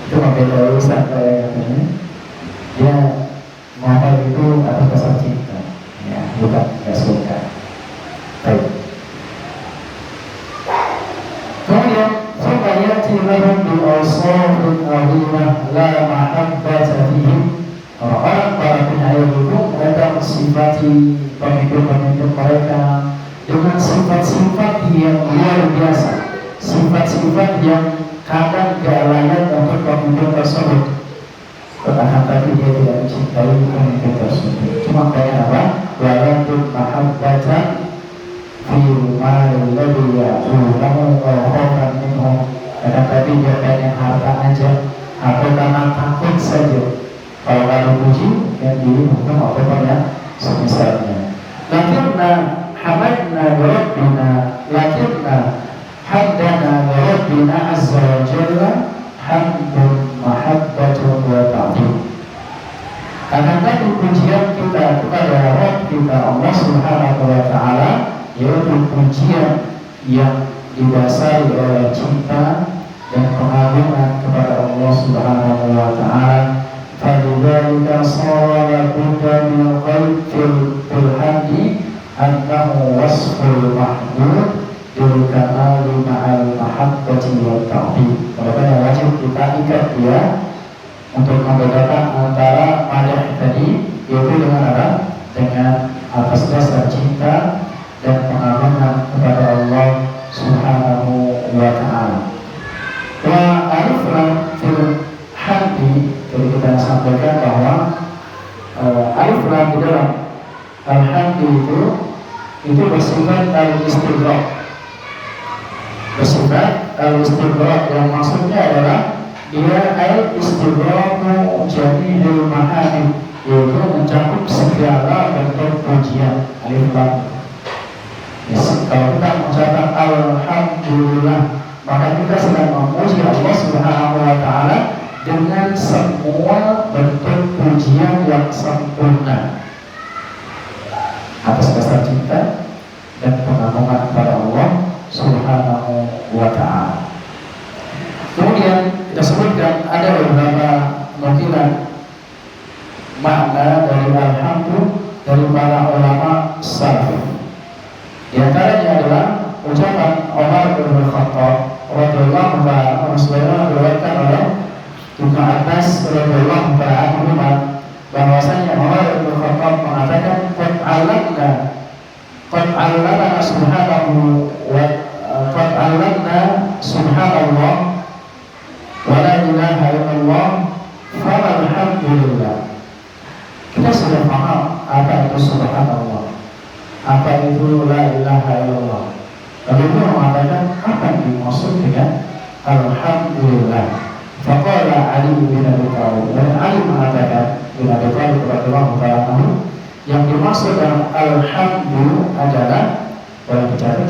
Itu membeda urusan kayak katanya. Dia ngomong itu atas dasar cinta. Ya, bukan nggak suka. Baik. Kemudian supaya lahum bi awsafin azimah la mahabbata fihim. Orang-orang para penyair itu mereka mensifati pemimpin-pemimpin mereka dengan sifat-sifat yang luar biasa, sifat-sifat yang kadang gak layak untuk pemimpin tersebut. Padahal tadi dia tidak mencintai pemimpin tersebut. Cuma kayak apa? Walaupun mahabbatan fil mali ladzi ya'tunahu wa khawfan minhu. Kadang tadi dia pengen harta aja atau karena takut saja. Kalau ada puji yang dihukum apa ya semisalnya. Lakinna hamadna rabbina, lakinna haddana rabbina azza wa jalla hamdun mahabbatun wa ta'zim. Karena tadi pujian kita kepada Rabb kita Allah Subhanahu wa Ta'ala, yaitu pujian yang didasari oleh cinta dan pengagungan kepada Allah Subhanahu wa Ta'ala. Fadzalika shara budda min fil hamdi annahu wasful mahmud bil kamali ma'al mahabbati wa ta'zim. Maka wajib kita ikat dia untuk membedakan antara madah tadi, yaitu dengan apa? Dengan atas dasar cinta dan pengagungan kepada Allah Subhanahu wa Ta'ala. Wa arifna fil hamdi, jadi kita sampaikan bahwa arifna di dalam al-hamdi itu bersifat al-istighraq. Bersifat al-istighraq yang maksudnya adalah dia al-istighraqu jami'il mahamid, yaitu mencakup segala bentuk pujian. Alif lam. Kalau kita mengucapkan alhamdulillah, maka kita sedang memuji Allah Subhanahu wa Ta'ala dengan semua bentuk pujian yang sempurna atas dasar cinta dan pengagungan kepada Allah Subhanahu wa Ta'ala. Kemudian kita sebutkan ada beberapa nukilan makna dari alhamdulillah dari para ulama salaf. Di antaranya adalah ucapan Umar bin Khattab radhiyallahu ta'ala anhu sebagaimana diriwayatkan oleh Ibnu Abbas radhiyallahu ta'ala anhu bahwasanya Umar bin Khattab mengatakan qad 'allamna subhanahu wa qad 'allamna subhanallah wa la ilaha illallah falhamdulillah. Kita sudah paham apa itu subhanallah, apa itu la ilaha illallah. Lalu beliau mengatakan apa yang dimaksud dengan alhamdulillah. Faqala Ali bin Abi Thalib, dan Ali mengatakan bin Abi Thalib radhiyallahu ta'ala yang dimaksud dengan alhamdulillah adalah boleh bicara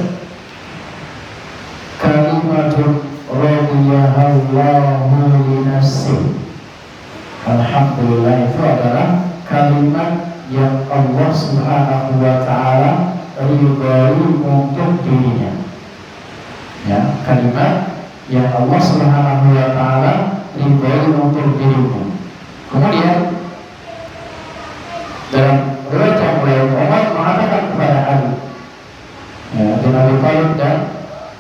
kalimatun radhiyahallahu li nafsi. Alhamdulillah itu adalah kalimat yang Allah Subhanahu wa Ta'ala ridhai untuk dirinya. Ya, kalimat yang Allah Subhanahu wa Ta'ala ridhai untuk dirinya. Kemudian dalam riwayat yang lain Umar mengatakan kepada Ali bin Abi Thalib dan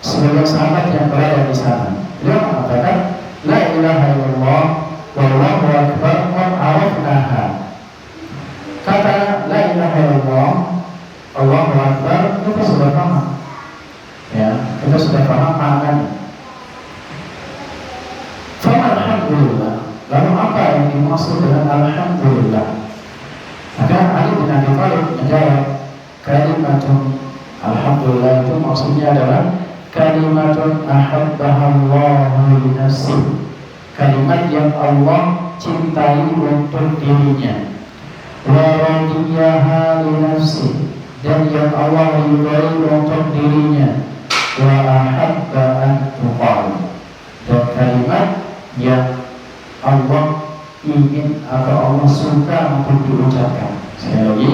sebagian sahabat yang berada di sana, beliau mengatakan la ilaha illallah wallahu akbar wa arafnaha. Kata la ilaha illallah Allahu akbar kita sudah paham, ya, kita sudah paham maknanya. Alhamdulillah, lalu apa yang dimaksud dengan alhamdulillah? Maka Ali bin Abi Thalib menjawab kalimatun alhamdulillah itu maksudnya adalah kalimatun ahabbahallahu li nafsi, kalimat yang Allah cintai untuk dirinya, wa radiyaha li nafsi, dan yang Allah ridhai untuk dirinya, wa ahabba an tuqal, dan kalimat yang Allah ingin atau Allah suka untuk diucapkan. Sekali lagi,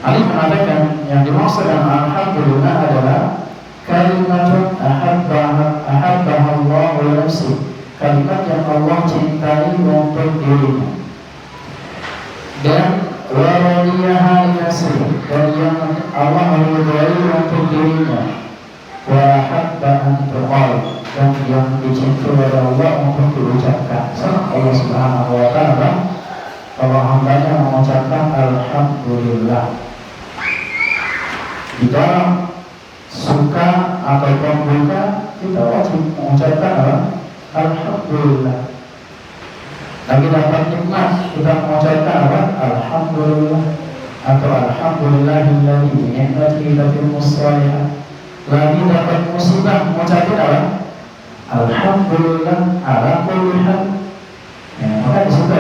Ali mengatakan yang dimaksud dengan alhamdulillah adalah kalimatun ahabbahallahu li nafsi, kalimat yang Allah cintai untuk dirinya, dan wa radiyaha li nafsi, dan yang Allah ridhai untuk dirinya, wa ahabba an tuqal, dan yang dicintai oleh Allah untuk diucapkan. Sama Allah Subhanahu wa Ta'ala kalau hambanya mengucapkan alhamdulillah, di dalam suka ataupun duka kita wajib mengucapkan alhamdulillah. Lagi dapat nikmat kita mengucapkan alhamdulillah, atau alhamdulillahilladzi bi ni'matihi tatimmus shalihat. Lagi dapat musibah mengucapkan alhamdulillah ala kulli hal. Ya, maka di situ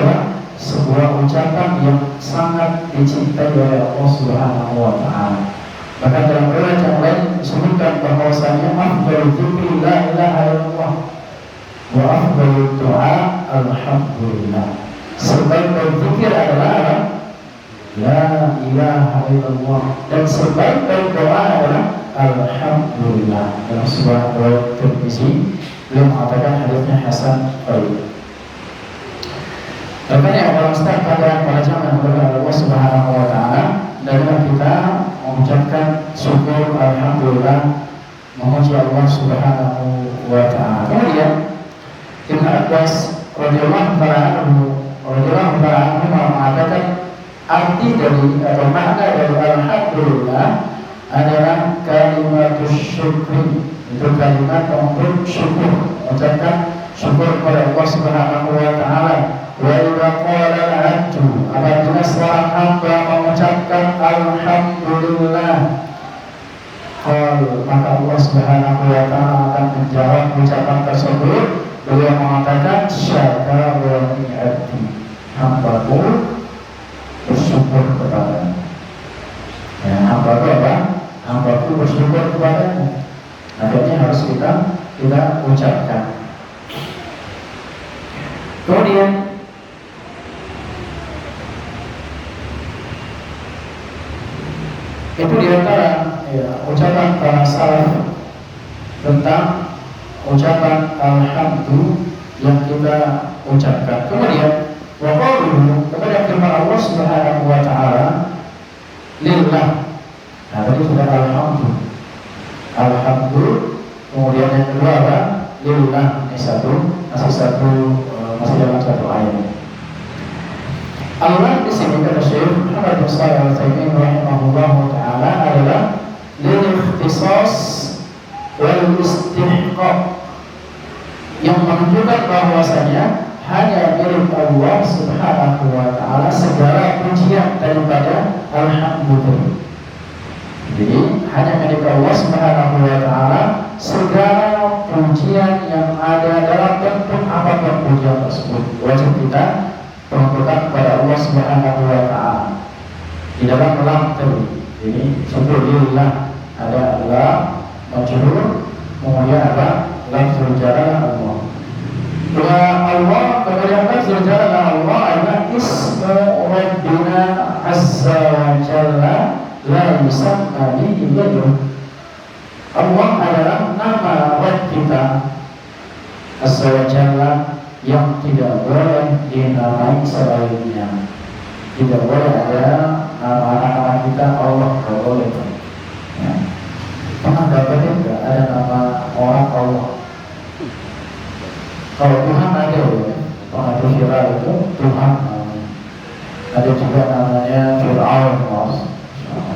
sebuah ucapan yang sangat dicintai oleh Allah Subhanahu wa Ta'ala. Maka dalam riwayat yang lain disebutkan bahwasanya afdhalul dzikri la ilaha illallah wa afdhalud du'a alhamdulillah. Sebaik-baik zikir adalah la ilaha illallah, dan sebaik-baik doa adalah alhamdulillah. Dalam sebuah riwayat Tirmizi beliau mengatakan hadisnya hasan sahih. Makanya orang start pada jamaah kepada Allah Subhanahu wa Ta'ala, dan kita mengucapkan syukur alhamdulillah, memuji Allah Subhanahu wa Ta'ala. Kemudian Ibnu Abbas radhiyallahu ta'ala anhu mengatakan arti dari atau makna dari alhamdulillah adalah kalimatus syukri, itu kalimat untuk syukur, mengucapkan syukur kepada Allah Subhanahu wa Ta'ala. Wa idza qala al-'abdu, apabila seorang hamba mengucapkan alhamdulillah, maka Allah Subhanahu wa Ta'ala akan menjawab ucapan tersebut. Beliau mengatakan syakarani 'abdi, hambaku bersyukur kepadanya. Ya, hambaku bersyukur kepadanya. Akhirnya harus kita ucapkan. Kemudian itu diantara ucapan para salaf tentang ucapan alhamdulillah yang kita ucapkan. Kemudian waqaluhu, kepada firman Allah Subhanahu wa taala, lillah. Nah, tadi sudah alhamdulillah. Alhamdulillah. Kemudian yang kedua apa? Lillah. Ini masih dalam satu ayat. Allah di sini kata Syekh Muhammad bin Shalih Al-Utsaimin rahimahullah taala adalah lil ikhtisas wal istihqaq, yang menunjukkan bahwasanya hanya milik Allah Subhanahu wa taala segala pujian daripada alhamdulillah. Jadi hanya milik Allah Subhanahu wa taala segala pujian yang ada dalam bentuk apapun pujian tersebut. Wajib kita peruntukan kepada Allah Subhanahu wa taala. Di dalam lam tadi. Jadi subhanallah ada lam majrur, kemudian apa? Lafzul jalalah Allah. Allah, kemudian lafzul jalalah Allah adalah ismu Rabbina azza wa jalla la yusamma bihi ghairuh. Allah adalah nama Rabb kita azza wa jalla yang tidak boleh dinamai selainnya. Tidak boleh ada nama-nama kita Allah, tidak boleh. Ya. Pernah dapatin nggak ada nama orang Allah? Kalau Tuhan ada ya, pengatur viral itu Tuhan. Ada juga namanya Fir'aun.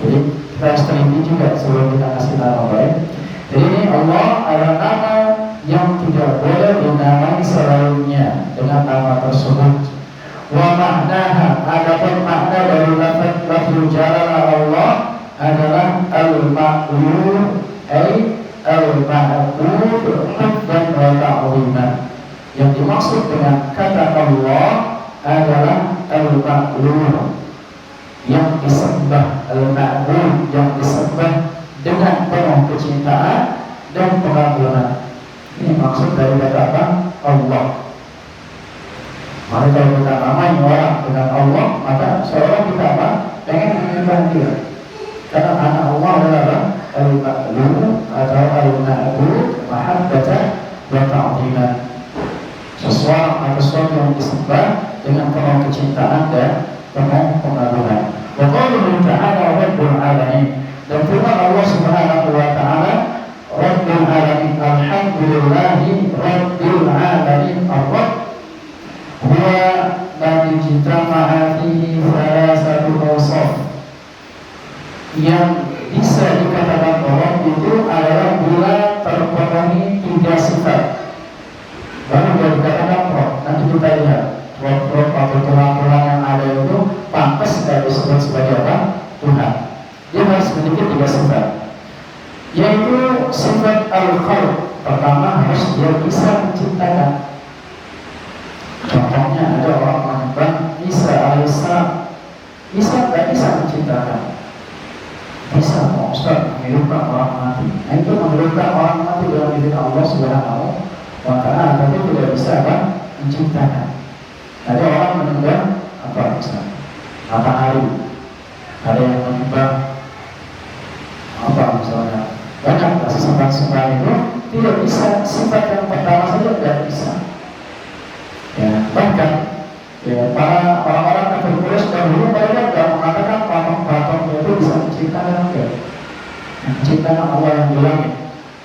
Jadi kita harus teliti juga sebelum kita kasih nama baik. Jadi ini Allah adalah nama yang tidak boleh dinamai selainnya dengan nama tersebut. Wa maknaha, adapun makna dari lafzul jalalah Allah adalah al-ma'lum ay al-ma'bud hubban wa ta'ziman. Yang dimaksud dengan kata Allah adalah al-ma'lum, yang disembah, al-ma'bud yang disembah dengan penuh kecintaan dan pengagungan. Ini maksud dari kata apa? Allah. Maka kalau kita namai orang dengan Allah, maka seorang kita apa? Pengen menyembah dia. Karena anak Allah adalah al-ma'lum atau al-ma'bud mahabbatan wa ta'ziman. Sesuatu yang disembah dengan penuh kecintaan dan penuh pengagungan. Wa qauluhu ta'ala rabbul alamin, dan firman Allah Subhanahu wa taala rabbul alamin, alhamdulillahi rabbil alamin. Ar-rabb huwa man ijtama'a fihi thalathatu awsaf, yang bisa dikatakan Rabb itu adalah bila terpenuhi 3 sifat. Baru dia dikatakan Rabb. Nanti kita lihat Rabb atau Tuhan-Tuhan yang ada itu pantas dan disebut sebagai apa? Tuhan. Dia harus memiliki 3 sifat, yaitu sifat al-khalq. Pertama, harus dia bisa menciptakan. Contohnya ada orang menyembah Isa alaihissalam. Isa tidak bisa menciptakan. Bisa Ustaz menghidupkan orang mati. Nah, itu menghidupkan orang mati dalam diri Allah Subhanahu wa taala, tapi tidak bisa apa? Menciptakan. Ada orang menyembah apa misalnya? Matahari. Ada yang menyembah apa misalnya? Banyak sifat-sifat itu tidak bisa. Sifat yang pertama saja tidak bisa. Ya, bahkan ya, para orang-orang kafir Quraisy dahulu mereka tidak mengatakan patung-patung itu bisa menciptakan enggak. Menciptakan Allah yang di langit.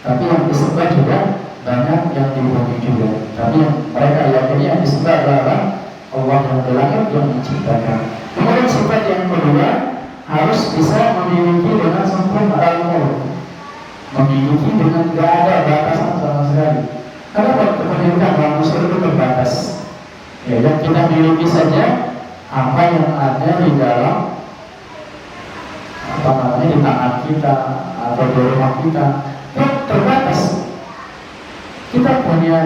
Tapi yang disembah juga banyak yang di bumi juga. Tapi yang mereka yakini yang disembah adalah Allah yang di langit yang menciptakan. Kemudian sifat yang kedua, harus bisa memiliki dengan sempurna al-mulk, memiliki dengan tidak ada batasan sama sekali. Karena kepentingan manusia itu terbatas. Ya, yang kita miliki saja apa yang ada di dalam apa namanya di tangan kita atau di rumah kita itu terbatas. Kita punya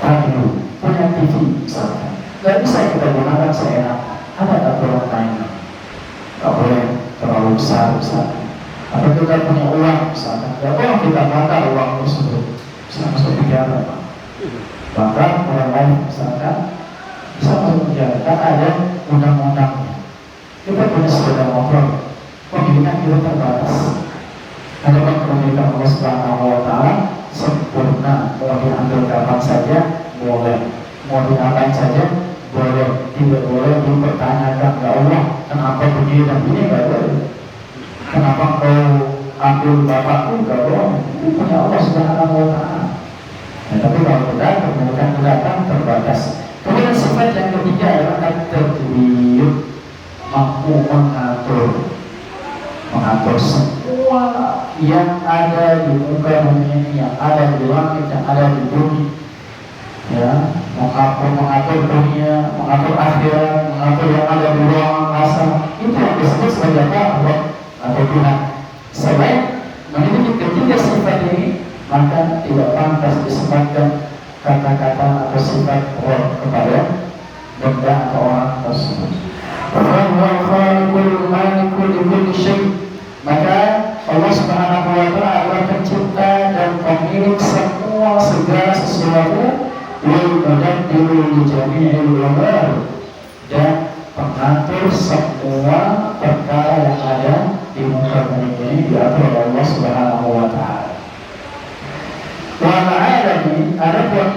radio, punya TV misalnya, nggak bisa kita gunakan seenaknya. Ada aturan mainnya, nggak boleh terlalu besar. Atau kita punya uang misalnya, nggak boleh kita bakar uang tersebut. Bisa masuk penjara, Pak. Bahkan orang lain misalkan bisa masuk penjara kan ada undang-undangnya. Kita punya sepeda motor, pemilikan kita terbatas. Adapun kepemilikan Allah Subhanahu wa Ta'ala sempurna, mau diambil kapan saja boleh, mau diapain saja boleh, tidak boleh dipertanyakan. Ya Allah, kenapa begini dan ini nggak boleh? Kenapa kau ambil bapakku? Nggak boleh. Itu punya Allah Subhanahu wa Ta'ala. Nah, tapi kalau kita kepemilikan kita akan terbatas. Kemudian sifat yang ketiga adalah at-tadbir, mampu mengatur semua yang ada di muka bumi ini, yang ada di langit, yang ada di bumi, ya, mengatur dunia, mengatur akhirat, mengatur yang ada di ruang angkasa. Itu yang disebut sebagai Allah atau Tuhan. Selain memiliki ketiga sifat ini, maka tidak pantas disematkan kata-kata atau sifat roh kepada benda atau orang tersebut. Maka Allah Subhanahu wa Ta'ala adalah pencipta dan pemilik semua segala sesuatu, dan pengatur semua perkara yang ada di muka bumi ini diatur oleh Allah Subhanahu wa Ta'ala. Wal-'alami, adapun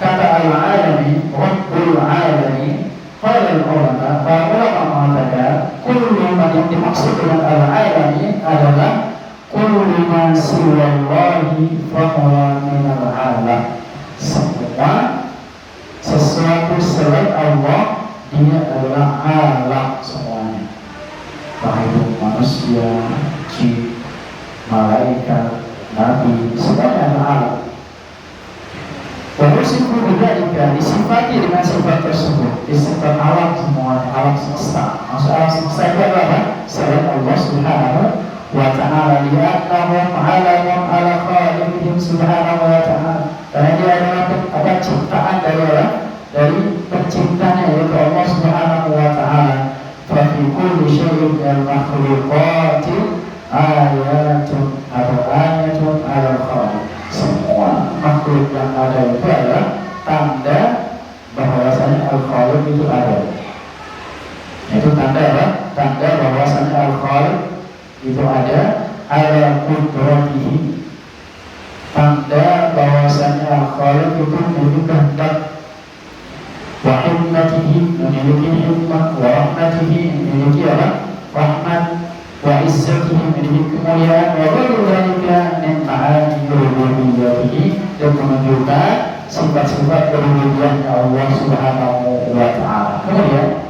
kata al-'alami, Rabbul 'alamin, qala al-ulama, para ulama mengatakan kullu man, yang dimaksud dengan al-'alami adalah kullu ma siwallahi fa huwa minal 'alam. Semua sesuatu selain Allah dia adalah alam semuanya, baik itu manusia, jin, malaikat, nabi, semuanya adalah alam. Wahusifu bidzalika, disifati dengan sifat tersebut, disifat alam semuanya, alam semesta. Maksud alam semesta itu adalah selain Allah Subhanahu wa Ta'ala, li'annahum 'alamun 'ala khaliqihim Subhanahu wa Ta'ala, karena dia adalah ciptaan dari penciptanya, yaitu Allah Subhanahu wa Ta'ala. Fa fi kulli syai'in minal makhluqati ayatun 'ala khaliq. Semua makhluk yang ada itu adalah tanda bahwasanya Al-Khaliq itu ada. Itu tanda apa? Tanda bahwasanya Al-Khaliq itu ada, ala qudratihi, tanda bahwasanya Al-Khaliq itu memiliki kehendak, wa hikmatihi, memiliki hikmah, wa rahmatihi, memiliki apa? Rahmat, wa izzatihi, memiliki kemuliaan, wa dzalika min ma'ani rububiyyatihi, dan menunjukkan sifat-sifat kerububiyyahnya Allah Subhanahu wa Ta'ala. Kemudian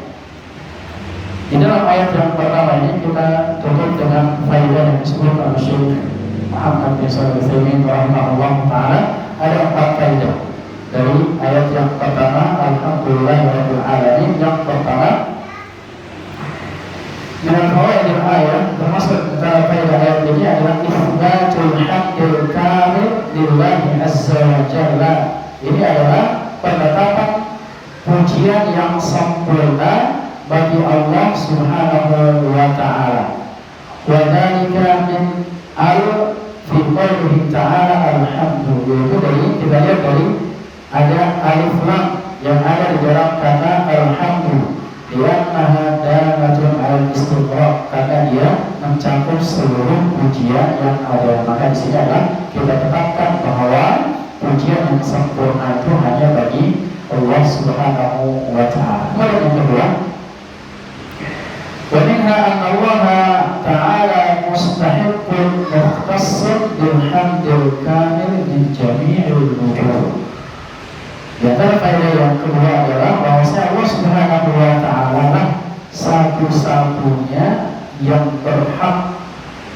di dalam ayat yang pertama ini kita tutup dengan faedah yang disebut oleh Syekh Muhammad bin Shalih Al-Utsaimin rahimahullah taala. Ada 4 faedah dari ayat yang pertama, alhamdulillahirabbil alamin. Yang pertama, dengan faedah ayat, termasuk dalam faedah ayat ini adalah itsbatul hamdil kamil lillahi azza wa jalla. Ini adalah penetapan pujian yang sempurna bagi Allah Subhanahu wa Ta'ala. Wa dzalika min fi qoulihi ta'ala alhamdu, yaitu dari, kita lihat dari ada alif lam yang ada di dalam kata alhamdu, li'annaha dalatun 'alal istighraq, karena dia mencakup seluruh pujian yang ada. Maka di sini adalah kita tetapkan bahwa pujian yang sempurna itu hanya bagi Allah Subhanahu wa Ta'ala. Kemudian yang kedua, wa minha anna Allah Ta'ala mustahiqqun mukhtassun bil hamdil kamil min jami'il wujuh. Di antara faedah yang kedua adalah bahwa Allah Subhanahu wa Ta'ala lah satu-satunya yang berhak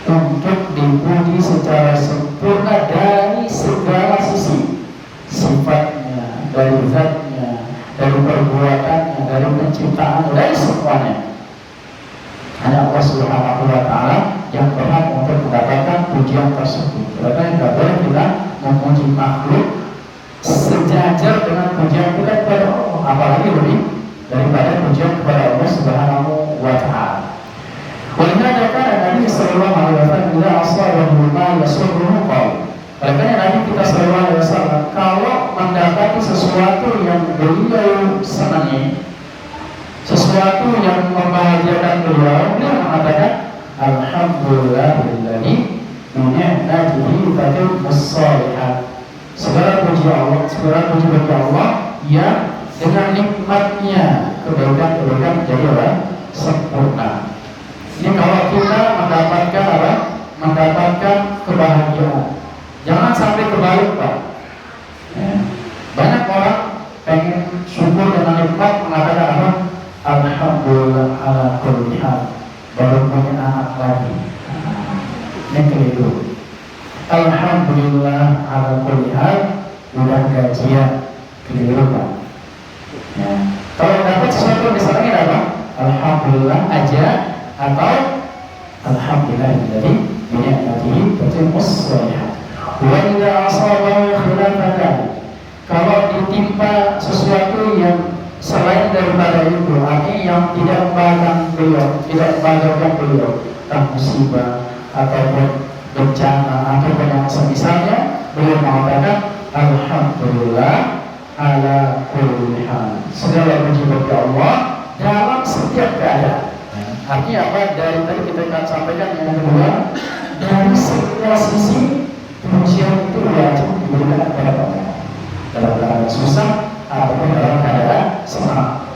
untuk dipuji secara sempurna dari segala sisi, sifatnya, dari zatnya, dari perbuatannya, dari penciptaan, dari semuanya. Hanya Allah Subhanahu wa Ta'ala yang berhak untuk mendapatkan pujian tersebut. Karena tidak boleh kita memuji makhluk sejajar dengan pujian kita kepada Allah, apalagi lebih daripada pujian kepada Allah Subhanahu wa Ta'ala. Oleh karena Nabi sallallahu alaihi wasallam bila asabahu ma yasurruhu qaul. Oleh karena Nabi kita sallallahu alaihi wasallam kalau mendapati sesuatu yang beliau senangi, sesuatu yang membahagiakan beliau mengatakan alhamdulillahilladzi bi ni'matihi tatimmu shalihat. Segala puji Allah, segala puji bagi Allah yang dengan nikmatnya kebaikan-kebaikan menjadi sempurna. Ini kalau kita mendapatkan mendapatkan kebahagiaan. Jangan sampai kebalik, Pak. Ya. Banyak orang pengen syukur dengan nikmat mengatakan apa? Alhamdulillah ala kulli hal. Baru punya anak lagi. Ini keliru. Alhamdulillah ala kulli hal, udah gajian. Keliru, Pak. Ya. Kalau dapat sesuatu disenangi apa? Alhamdulillah aja atau alhamdulillah jadi ni'matihi tatimmu shalihat. Wa idza asabahu khilafan, kalau ditimpa sesuatu yang selain daripada itu, artinya yang tidak membahagiakan beliau, tidak membahagiakan beliau, entah musibah ataupun bencana ataupun yang semisalnya, beliau mengatakan alhamdulillah ala kulli hal. Segala puji bagi Allah dalam setiap keadaan. Artinya apa? Dari tadi kita akan sampaikan yang kedua, dari semua sisi pujian itu wajib diberikan kepada Allah. Dalam keadaan susah ataupun dalam keadaan senang.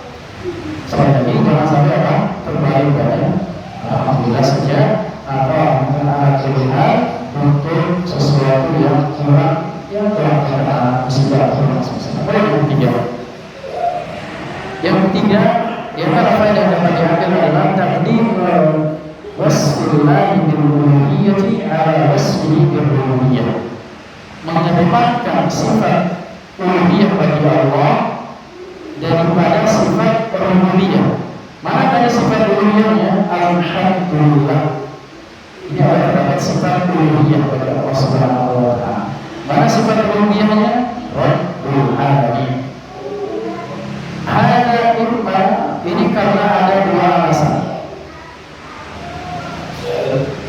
Sekali lagi jangan sampai apa? Terbalik padanya. Alhamdulillah saja atau alhamdulillah untuk sesuatu yang kurang yang telah terkena musibah atau masalah. Yang ketiga, yang apa yang dapat diambil adalah takdim wasfillahi bil-uluhiyyati ala wasfihi bil-uluhiyyah. Mengedepankan sifat uluhiyah bagi Allah daripada sifat rububiyah. Mana ada sifat uluhiyahnya? Alhamdulillah. Ini adalah terdapat sifat uluhiyah bagi Allah Subhanahu wa taala. Mana sifat rububiyahnya? Rabbul alamin. Ada imma, ini karena ada dua alasan.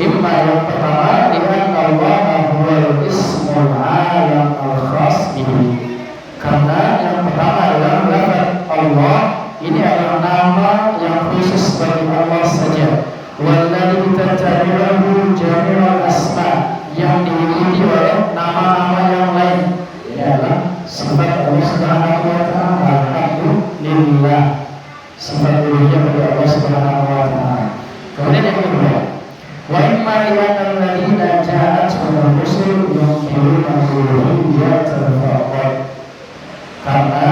Imma yang pertama, lian Allah huwal ismul alam al-khas bihi. Karena yang pertama adalah lafaz Allah ini adalah nama yang khusus bagi Allah saja. Walladzi tattabi'uhu jami'ul asma, yang diikuti oleh nama-nama yang lain. Ini adalah sifat Allah Subhanahu wa taala. Alhamdulillah, sifat uluhiyah bagi Allah Subhanahu wa taala. Kemudian yang kedua, wa imma li'anna alladziina ja'atuhum rusul yunkiruna uluhiyyata faqat. Karena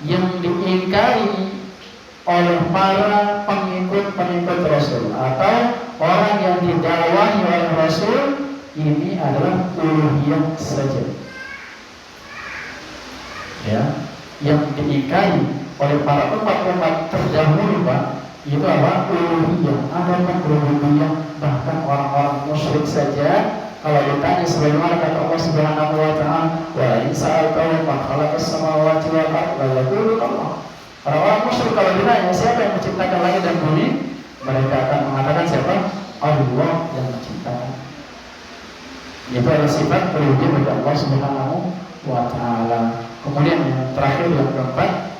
yang diingkari oleh para pengikut-pengikut Rasul atau orang yang didakwahi oleh Rasul ini adalah uluhiyah saja. Ya, yang diingkari oleh para umat-umat terdahulu, Pak, itu apa? Uluhiyah. Ada rububiyah, bahkan orang-orang musyrik saja kalau ditanya sebagaimana kata Allah Subhanahu wa taala, wa in sa'altahu man khalaqas samawati wal ardh la yaqulu Allah. Orang-orang musyrik kalau ditanya siapa yang menciptakan langit dan bumi, mereka akan mengatakan siapa? Allah yang menciptakan. Itu adalah sifat uluhiyah bagi Allah Subhanahu wa taala. Kemudian yang terakhir yang keempat,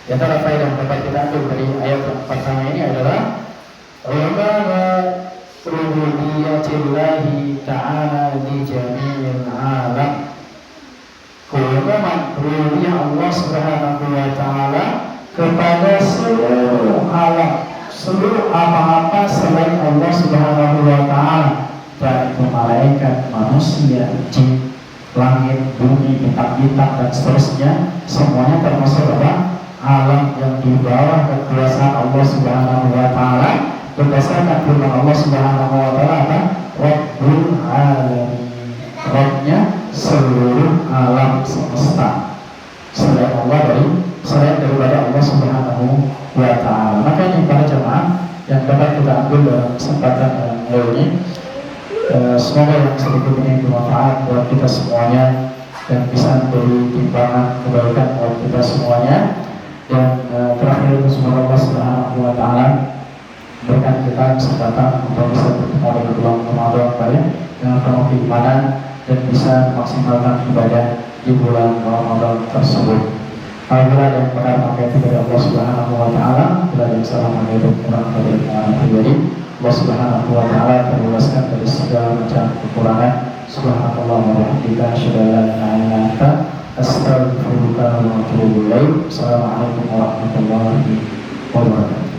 di antara faedah yang dapat kita ambil dari ayat yang pertama ini adalah ulama rububiyatillahi ta'ala di jami'il alam. Keumuman rububiyah Allah Subhanahu wa taala kepada seluruh alam, seluruh apa-apa selain Allah Subhanahu wa taala, baik itu malaikat, manusia, jin, langit, bumi, bintang-bintang dan seterusnya, semuanya termasuk apa? Alam yang di bawah kekuasaan Allah Subhanahu wa taala berdasarkan firman Allah Subhanahu wa taala apa? Rabbul alamin. Rabbnya seluruh alam semesta. Selain daripada Allah Subhanahu wa taala. Makanya para jemaah yang dapat kita ambil dalam kesempatan ini, semoga yang sedikit ini bermanfaat buat kita semuanya dan bisa menjadi timbangan kebaikan buat kita semuanya. Dan terakhir itu semoga Allah Subhanahu wa taala berikan kita kesempatan untuk bisa bertemu dengan bulan Ramadan baik dengan penuh keimanan dan bisa memaksimalkan ibadah di bulan Ramadan tersebut. Apabila yang benar maka kepada Allah Subhanahu wa taala, bila yang salah maka itu kurang dari kemauan pribadi. Allah Subhanahu wa taala terbebaskan dari segala macam kekurangan. Subhanallah wa bihamdika asyhadu an la ilaha illa anta astaghfiruka wa atubu ilaik. Assalamualaikum warahmatullahi wabarakatuh.